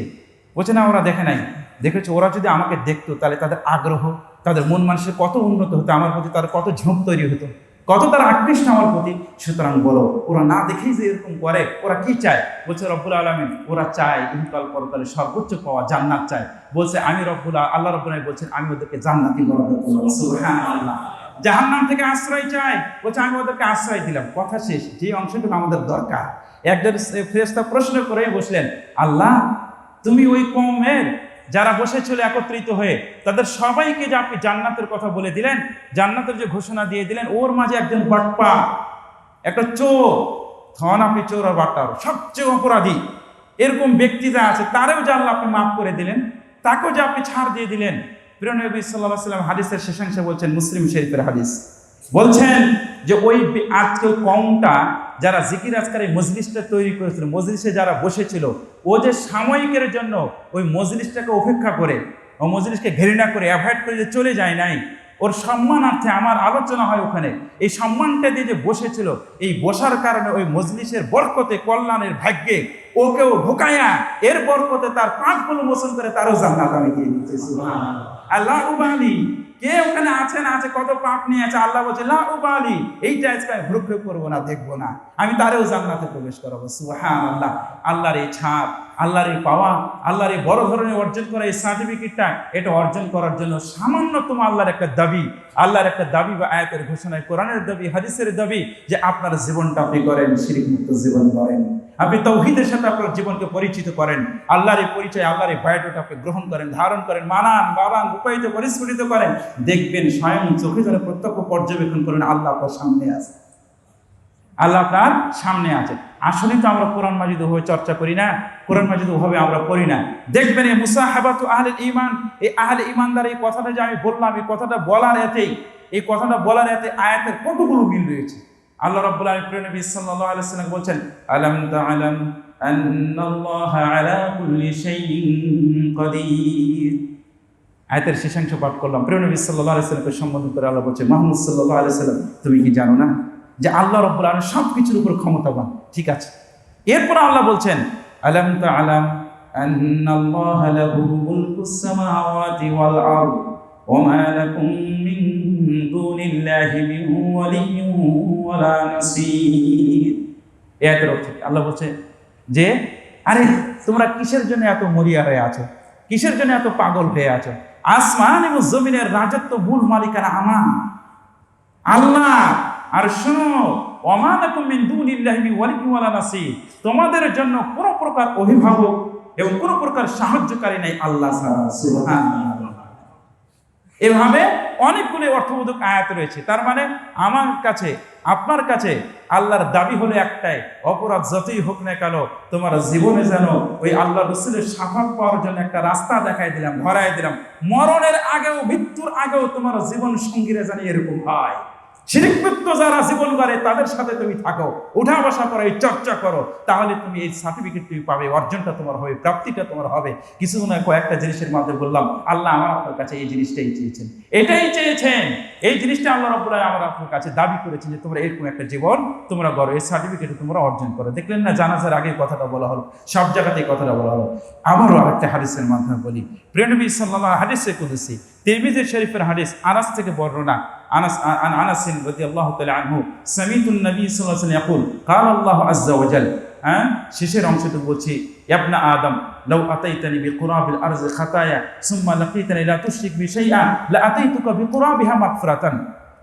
বলছে না, ওরা দেখে নাই। দেখেছে, ওরা যদি আমাকে দেখতো তাহলে তাদের আগ্রহ, তাদের মন মানুষের কত উন্নত হতো, আমার প্রতি তার কত ঝোঁক তৈরি হতো, কত তারা আকৃষ্ট আমার প্রতি। সুতরাং বলো, ওরা না দেখেই যে এরকম করে, ওরা কি চায়? বলছে রব্বুল আলামিন ওরা চায় ইহকাল পরকালে সর্বোচ্চ পাওয়া, জান্নাত চায়। বলছে আমি আল্লাহ রাব্বুল আলামিন বলছেন আমি ওদেরকে জান্নাতি বরাদ্দ করব। সুবহানাল্লাহ। জাহান্নাম থেকে আশ্রয় চায়, বলছে আমি ওদেরকে আশ্রয় দিলাম। কথা শেষ। যে অংশটুকু আমাদের দরকার, একজন ফেরেশতা প্রশ্ন করে বসলেন, আল্লাহ তুমি ওই কওমের যারা বসেছিল একত্রিত হয়ে, তাদের সবাইকে যে আপনি জান্নাতের কথা বলে দিলেন, জান্নাতের যে ঘোষণা দিয়ে দিলেন, ওর মাঝে একজন বাটপা, একটা চোর, তখন আপনি চোর আর বাটপার সবচেয়ে অপরাধী এরকম ব্যক্তি যা আছে, তারেও যে আল্লাহ আপনি মাফ করে দিলেন, তাকেও যে আপনি ছাড় দিয়ে দিলেন। প্রিয় নবী সাল্লাল্লাহু আলাইহি ওয়াসাল্লাম হাদিসের শেষাংশে বলছেন, মুসলিম শরীফের হাদিস, বলছেন যে ওই আজকে কওমটা যারা জিকির আজকার এই মজলিসটা তৈরি করেছিল, মজলিসে যারা বসেছিল, ও যে সাময়িকের জন্য ওই মজলিসটাকে উপেক্ষা করে ও মজলিসকে ঘৃণা করে অ্যাভয়েড করে যে চলে যায় নাই, ওর সম্মানার্থে আমার আলোচনা হয় ওখানে। এই সম্মানটা দিয়ে যে বসেছিল, এই বসার কারণে ওই মজলিসের বরকতে, কল্যাণের ভাগ্যে ওকেও ঢুকায়া এর বরকতে তার পাপগুলো মোচন করে তারও জান্নাত আমি দিয়ে দিচ্ছি। সুবহানাল্লাহ। আল্লাহ উবালি, কে ওখানে আছে না আছে, কত পাপ নিয়ে আছে, আল্লাহ বলছে লা উবালি, এইটা আজকে আমি ভ্রুক্ষেপ করবো না, দেখবো না, আমি তারেও জান্নাতে প্রবেশ করাবো। সুবহানাল্লাহ। আল্লাহর এই ছাপ, আল্লাহর এই পাওয়া, আল্লাহর এই বড় ধরনের অর্জন করা এই সার্টিফিকেটটা, এটা অর্জন করার জন্য সামান্যতম আল্লাহর একটা দাবি, আল্লাহর একটা দাবি বা আয়াতের ঘোষণায়, কোরআনের দাবি, হাদিসের দাবি যে আপনার জীবনটা আপনি করেন শিরক মুক্ত জীবন করেন, আপনি তাওহীদের সাথে আপনার জীবনকে পরিচিত করেন, আল্লাহর এই পরিচয়, আল্লাহর এই বায়োডাটা আপনি গ্রহণ করেন, ধারণ করেন, মানান, বাবান, রূপায়িত, পরিস্ফুটিত করেন, দেখবেন স্বয়ং চোখে ধরে প্রত্যক্ষ পর্যবেক্ষণ করেন আল্লাহ আপনার সামনে আছে, আল্লাহ আপনার সামনে আছে। আসলে তো আমরা কোরআন মাজিদ ওভাবে চর্চা করি না, কোরআন মাজিদ ওভাবে আমরা পড়ি না। দেখবেন এই মুসাহাবাতু আহলুল ঈমান, এই আহলে ঈমানদার এই কথাটা যে আমি বললাম, এই কথাটা বলার এতেই, এই কথাটা বলার এতে আয়াতের কতগুলো মিল রয়েছে। আল্লাহ রাব্বুল আলামিন প্রিয় নবী সাল্লাল্লাহু আলাইহি ওয়াসাল্লাম বলছেন, আলাম তাআলাম আন্নাল্লাহা আলা কুল্লি শাইইন কাদির। আয়াতের শেষাংশ পাঠ করলাম। প্রিয় নবী সাল্লাল্লাহু আলাইহি ওয়াসাল্লামকে সম্বোধন করে আল্লাহ বলছে, মুহাম্মদ সাল্লাল্লাহু আলাইহি ওয়াসাল্লাম, তুমি কি জানো না যে আল্লাহ রাব্বুল আলামিন সবকিছুর উপর ক্ষমতাবান? ঠিক আছে। এরপর আল্লাহ বলছেন, আলাম তাআলাম আন্নাল্লাহা লাহু মুলকুস সামাওয়াতি ওয়াল আরদ ওয়া মা লাকুম মিন দুনিল্লাহি মিন ওয়ালিয়্যিন ওয়ালা নাসীর। এর অর্থ আল্লাহ বলছে যে আরে তোমরা কিসের জন্য এত মরিয়া হয়ে আছো, কিসের জন্য এত পাগল হয়ে আছো? আসমান এবং জমিনের রাজত্ব, মূল মালিকানা আমার আল্লাহ। আর শোনো, ওয়া লাকুম মিন দুনিল্লাহি মিন ওয়ালিয়্যিন ওয়ালা নাসীর, তোমাদের জন্য কোনো প্রকার অভিভাবক এবং কোনো প্রকার সাহায্যকারী নাই আল্লাহ ছাড়া। সুবহানাল্লাহ। এভাবে অনেকগুলো অর্থবোধক আয়াত রয়েছে। তার মানে আমার কাছে, আপনার কাছে আল্লাহর দাবি হলো একটাই, অপরাধ যতই হোক না কেন তোমার জীবনে যেন ওই আল্লাহ রাসূলের শাফাত পাওয়ার জন্য একটা রাস্তা দেখাই দিলাম, ধরাই দিলাম। মরণের আগেও, মৃত্যুর আগেও তোমার জীবন সঙ্গীরা যেন এরকম হয়। শিরকমুক্ত যারা জীবন করে তাদের সাথে তুমি থাকো, উঠা বসা করো, এই চর্চা করো, তাহলে তুমি এই সার্টিফিকেট তুমি পাবে, অর্জনটা তোমার হবে, প্রাপ্তিটা তোমার হবে। কিছু না কয়েকটা জিনিসের মাধ্যমে বললাম, আল্লাহ আমার আপনার কাছে এই জিনিসটাই চেয়েছেন, এটাই চেয়েছেন, এই জিনিসটা আল্লাহ রাব্বুল আলামিন আমার আপনার কাছে দাবি করেছেন যে তোমরা এরকম একটা জীবন তোমরা গড়ো, এই সার্টিফিকেট তোমরা অর্জন করো। দেখলেন না, জানাজার আগে কথাটা বলা হলো, সব জায়গাতেই কথাটা বলা হলো। আবারও আরেকটা হাদিসের মাধ্যমে বলি, প্রিয় নবী সাল্লাল্লাহু আলাইহি হাদিসে কুদসি, তিরমিজি শরীফের হাদিস, আনাস থেকে বর্ণনা, আনাস রাদিয়াল্লাহু তাআলা আনহু, সামিতুন নবী সাল্লাল্লাহু আলাইহি ওয়াসাল্লাম ইয়াকুল, ক্বালা আল্লাহু আযজা ওয়া জাল, শেষের অংশটুকু বলছি, ইবনা আদম লাউ আতাইতানি বিকুরাবিল আরজি খাতায়া সুম্মা লাকিতানি লা তুশরিক বি শাইআন লা আতাইতুকা বিকুরাবিহা মাগফিরাতান।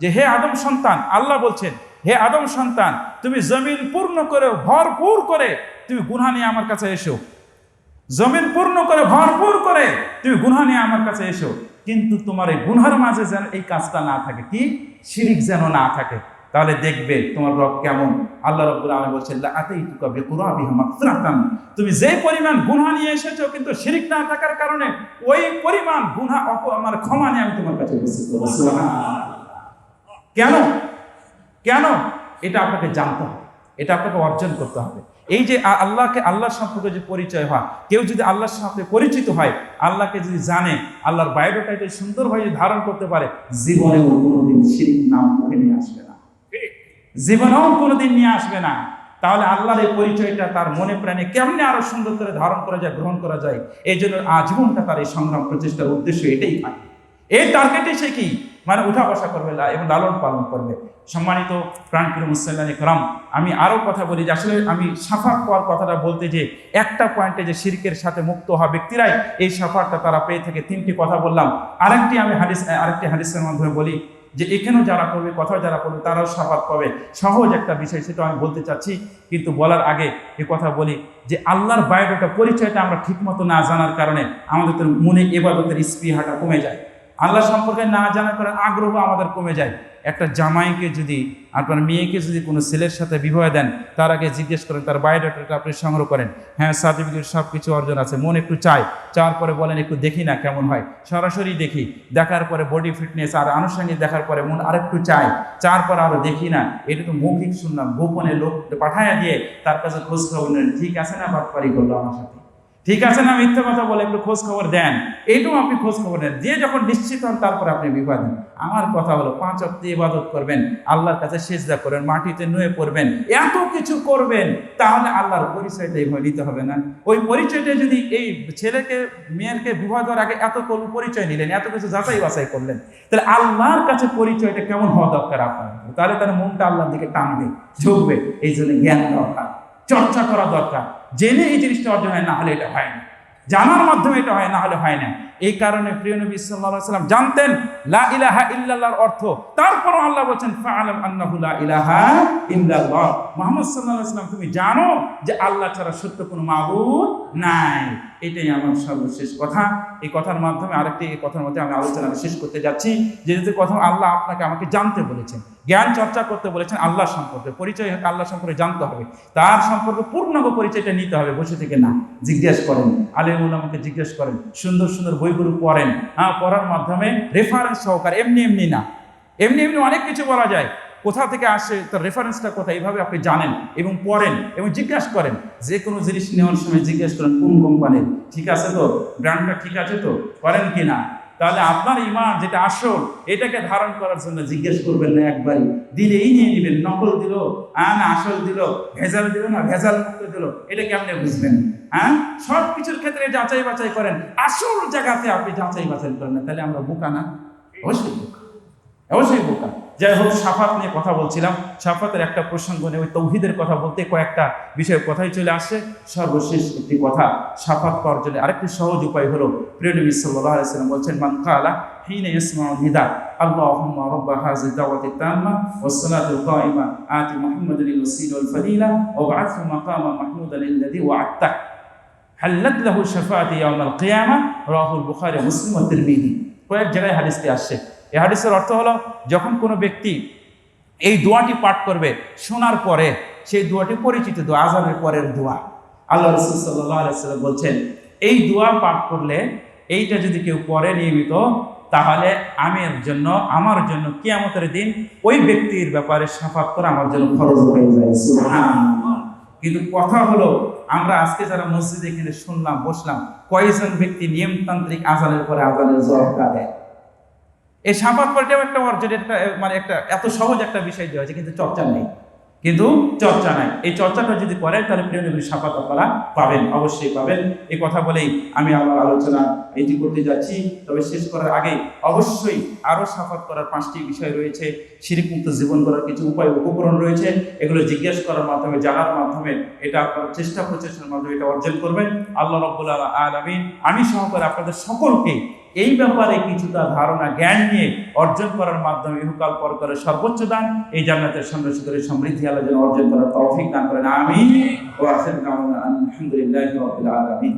যে হে আদম সন্তান, আল্লাহ বলছেন, হে আদম সন্তান, তুমি জমিন পূর্ণ করে, ভরপুর করে তুমি গুনাহ নিয়ে আমার কাছে এসো, জমিন পূর্ণ করে, ভরপুর করে তুমি গুনাহ নিয়ে আমার কাছে এসো, কিন্তু তোমার এই গুনার মাঝে যেন এই কাজটা না থাকে, কি শিরিক যেন না থাকে, তাহলে দেখবে তোমার রব কেমন। আল্লাহ রাব্বুল আলামিন বলছেন, লা আতাইতুকা বিকুরাবিহা মাগফিরাতান, তুমি যে পরিমাণ গুনাহ নিয়ে এসেছো কিন্তু শিরিক না থাকার কারণে ওই পরিমাণ গুনাহ আমার ক্ষমা নিয়ে আমি তোমার কাছে উপস্থিত করব। সুবহানাল্লাহ। কেন কেন এটা আপনাকে জানতে হবে, এটা আপনাকে অর্জন করতে হবে। এই যে আল্লাহকে, আল্লাহর সম্পর্কে যে পরিচয় হয়, কেউ যদি আল্লাহর সাথে পরিচিত হয়, আল্লাহকে যদি জানে, আল্লাহর বায়োডাটাকে সুন্দরভাবে ধারণ করতে পারে, জীবনেও কোনোদিন শিরক নাম মুখে নিয়ে আসবে না, জীবনেও কোনোদিন নিয়ে আসবে না। তাহলে আল্লাহর এই পরিচয়টা তার মনে প্রাণে কেমনে আরো সুন্দর করে ধারণ করা যায়, গ্রহণ করা যায়, এই জন্য আজীবনটা তার এই সংগ্রাম প্রচেষ্টার উদ্দেশ্য এটাই থাকে। এই টার্গেটে সে কি মানে উঠা বসা করবে এবং লালন পালন করবে। সম্মানিত প্রাণপ্রিয় মুসলিম کرام, আমি আরও কথা বলি যে আসলে আমি শাফাত পাওয়ার কথাটা বলতে যে একটা পয়েন্টে যে শিরকের সাথে মুক্ত হওয়া ব্যক্তিরাই এই শাফাতটা তারা পেয়ে থাকে, তিনটি কথা বললাম। আরেকটি হাদিসের মাধ্যমে বলি যে এখানেও যারা করবে, কোথাও যারা করবে তারাও শাফাত পাবে। সহজ একটা বিষয়, সেটা আমি বলতে চাচ্ছি, কিন্তু বলার আগে এ কথা বলি যে আল্লাহর বায়োডাটা পরিচয়টা আমরা ঠিকমতো না জানার কারণে আমাদের মনে ইবাদতের স্পৃহাটা কমে যায়, আল্লাহ সম্পর্কে না জানার কারণে আগ্রহ আমাদের কমে যায়। একটা জামাইকে যদি, আপনার মেয়েকে যদি কোনো ছেলের সাথে বিবাহ দেন, তার আগে জিজ্ঞেস করেন, তার বায়োডাটাটা আপনি সংগ্রহ করেন, হ্যাঁ সার্টিফিকেট সব কিছু অর্জন আছে, মন একটু চায়, চাওয়ার পরে বলেন একটু দেখি না কেমন হয়, সরাসরি দেখি, দেখার পরে বডি ফিটনেস আর আনুষঙ্গিক দেখার পরে মন আরেকটু চায়, চাওয়ার পরে আরও দেখি না, এটা তো মৌখিক শুনলাম, গোপনে লোক পাঠায়া দিয়ে তার কাছে খোঁজ খবর নেন, ঠিক আছে না বাটপারি করলো আমার সাথে, ঠিক আছে না? মিথ্যা কথা বলে একটু খোঁজ খবর দেন, এইটাও আপনি খোঁজ খবর দেন, দিয়ে যখন নিশ্চিত হন তারপরে আপনি বিবাহ দেন। আমার কথা হলো 5 ওয়াক্ত ইবাদত করবেন, আল্লাহর কাছে সিজদা করবেন, মাটিতে নুয়ে পড়বেন, এত কিছু করবেন, তাহলে আল্লাহর পরিচয়টা এইভাবে নিতে হবে না? ওই পরিচয়টা যদি এই ছেলেকে মেয়েকে বিবাহ দেওয়ার আগে এত পরিচয় নিলেন, এত কিছু যাচাই বাছাই করলেন, তাহলে আল্লাহর কাছে পরিচয়টা কেমন হওয়া দরকার আপনার? তাহলে তার মনটা আল্লাহর দিকে টানবে, ঝুঁকবে। এই জন্য জ্ঞান দরকার, চর্চা করা দরকার। জেনে এই জিনিসটা অর্জন হয়, না হলে এটা হয় না। জানার মাধ্যমে এটা হয়, না হলে হয় না। এই কারণে প্রিয় নবী সাল্লাল্লাহু আলাইহি ওয়াসাল্লাম জানতেন লা ইলাহা ইল্লাল্লাহর অর্থ। তারপরও আল্লাহ বলেন ফাআলাম আন্নাহু লা ইলাহা ইল্লাল্লাহ, মুহাম্মদ সাল্লাল্লাহু আলাইহি ওয়াসাল্লাম তুমি জানো যে আল্লাহ ছাড়া সত্য কোনো মাবুদ নাই। এটাই আমার সর্বশেষ কথা। এই কথার মাধ্যমে আরেকটি এই কথার মধ্যে আমি আলোচনা শেষ করতে যাচ্ছি, যেহেতু কথা আল্লাহ আপনাকে আমাকে জানতে বলেছেন, জ্ঞান চর্চা করতে বলেছেন, আল্লাহ সম্পর্কে পরিচয় আল্লাহ সম্পর্কে জানতে হবে, তার সম্পর্কে পূর্ণাঙ্গ পরিচয়টা নিতে হবে। বসে থেকে না, জিজ্ঞেস করেন, আলেম ওলামাকে জিজ্ঞেস করেন, সুন্দর সুন্দর বইগুলো পড়েন। পড়ার মাধ্যমে রেফারেন্স সহকারে, এমনি এমনি না। এমনি এমনি অনেক কিছু বলা যায়, কোথা থেকে আসে, তার রেফারেন্সটা কোথায়, এইভাবে আপনি জানেন এবং পড়েন এবং জিজ্ঞাসা করেন। যে কোনো জিনিস নেওয়ার সময় জিজ্ঞেস করেন কোন কোম্পানির, ঠিক আছে তো, ব্র্যান্ডটা ঠিক আছে তো, করেন কি না। তাহলে আপনার ইমান যেটা আসল, এটাকে ধারণ করার জন্য জিজ্ঞেস করবেন না একবারই, দিলেই নিয়ে নেবেন। নকল দিল না আসল দিল, ভেজাল দিল না ভেজাল মুক্ত দিল, এটা কেমনে বুঝবেন? সব কিছুর ক্ষেত্রে যাচাই বাছাই করেন, আসল জায়গাতে আপনি যাচাই বাছাই করেন না, তাহলে আমরা বোকা না? অবশ্যই বোকা, অবশ্যই বোকা। যাই হোক, সাফাত নিয়ে কথা বলছিলাম। সাফাতের একটা প্রসঙ্গ নিয়ে ওই তৌহিদের কথা বলতে কয়েকটা বিষয়ের কথাই চলে আসছে। সর্বশেষ একটি কথা, সাফাত পাওয়ার জন্য আরেকটি সহজ উপায় হলো, প্রিয় নবী সাল্লাল্লাহু আলাইহি ওয়াসাল্লাম বলছেন মান ক্বালা হিনা ইয়াসমাউল নিদা আল্লাহুম্মা রাব্ব হাযিহি দাওয়াতি তাম্মা ওয়াস সালাতুল কাইমা আতি মুহাম্মাদাল ওয়াসিলা ওয়াল ফাদিলা ওয়া বআথহু মাকামা মাহমুদান আল্লাযী ওয়া'আদতা হাল্লাত লাহু শাফাআতি ইয়াউমাল কিয়ামা রাওয়াহুল বুখারী মুসলিম ওয়া তিরমিজি। কয়েক জায়গায় হাদিসটি আসছে। এই হাদিসের অর্থ হলো, যখন কোনো ব্যক্তি এই দোয়াটি পাঠ করবে, শোনার পরে সেই দোয়াটি পরিচিত দোয়া, আযানের পরের দোয়া। আল্লাহ রাসূল সাল্লাল্লাহু আলাইহি ওয়াসাল্লাম বলছেন, এই দোয়া পাঠ করলে, এইটা যদি কেউ পড়ে নিয়মিত, তাহলে আমার জন্য কিয়ামতের দিন ওই ব্যক্তির ব্যাপারে শাফাত করা আমার জন্য ফরজ হয়ে যায়। সুবহানাল্লাহ। কিন্তু কথা হলো, আমরা আজকে যারা মসজিদে এখানে শুনলাম, বসলাম, কয়েকজন ব্যক্তি নিয়মতান্ত্রিক আযানের পরে আযানের জবাব দেয়। এই শাফাত পড়াটাও একটা অর্জন, মানে একটা এত সহজ একটা বিষয় দেওয়া হয়েছে, কিন্তু চর্চা নেই, নাই। এই চর্চাটা যদি করেন, তাহলে প্রিয় নবীর শাফাত আপনারা পাবেন, অবশ্যই পাবেন। এই কথা বলেই আমি আমার আলোচনা এটি করতে যাচ্ছি। তবে শেষ করার আগে অবশ্যই আরও শাফাত করার 5টি বিষয় রয়েছে, শিরক মুক্ত জীবন করার কিছু উপায় উপকরণ রয়েছে। এগুলো জিজ্ঞেস করার মাধ্যমে, জানার মাধ্যমে, এটা আপনার চেষ্টা প্রচেষ্টার মাধ্যমে এটা অর্জন করবেন। আল্লাহ রাব্বুল আলামিন আমি সহকারে আপনাদের সকলকে এই ব্যাপারে কিছুটা ধারণা জ্ঞান নিয়ে অর্জন করার মাধ্যমে ইহকাল পরকালের সর্বোচ্চ দান, এই জান্নাতের সন্ন্যাসীদের সমৃদ্ধি আল্লাহ যেন অর্জন করার তৌফিক দান করেন। আমিন। ওয়া আখিরু দাওয়ানা আলহামদুলিল্লাহি রাব্বিল আলামিন।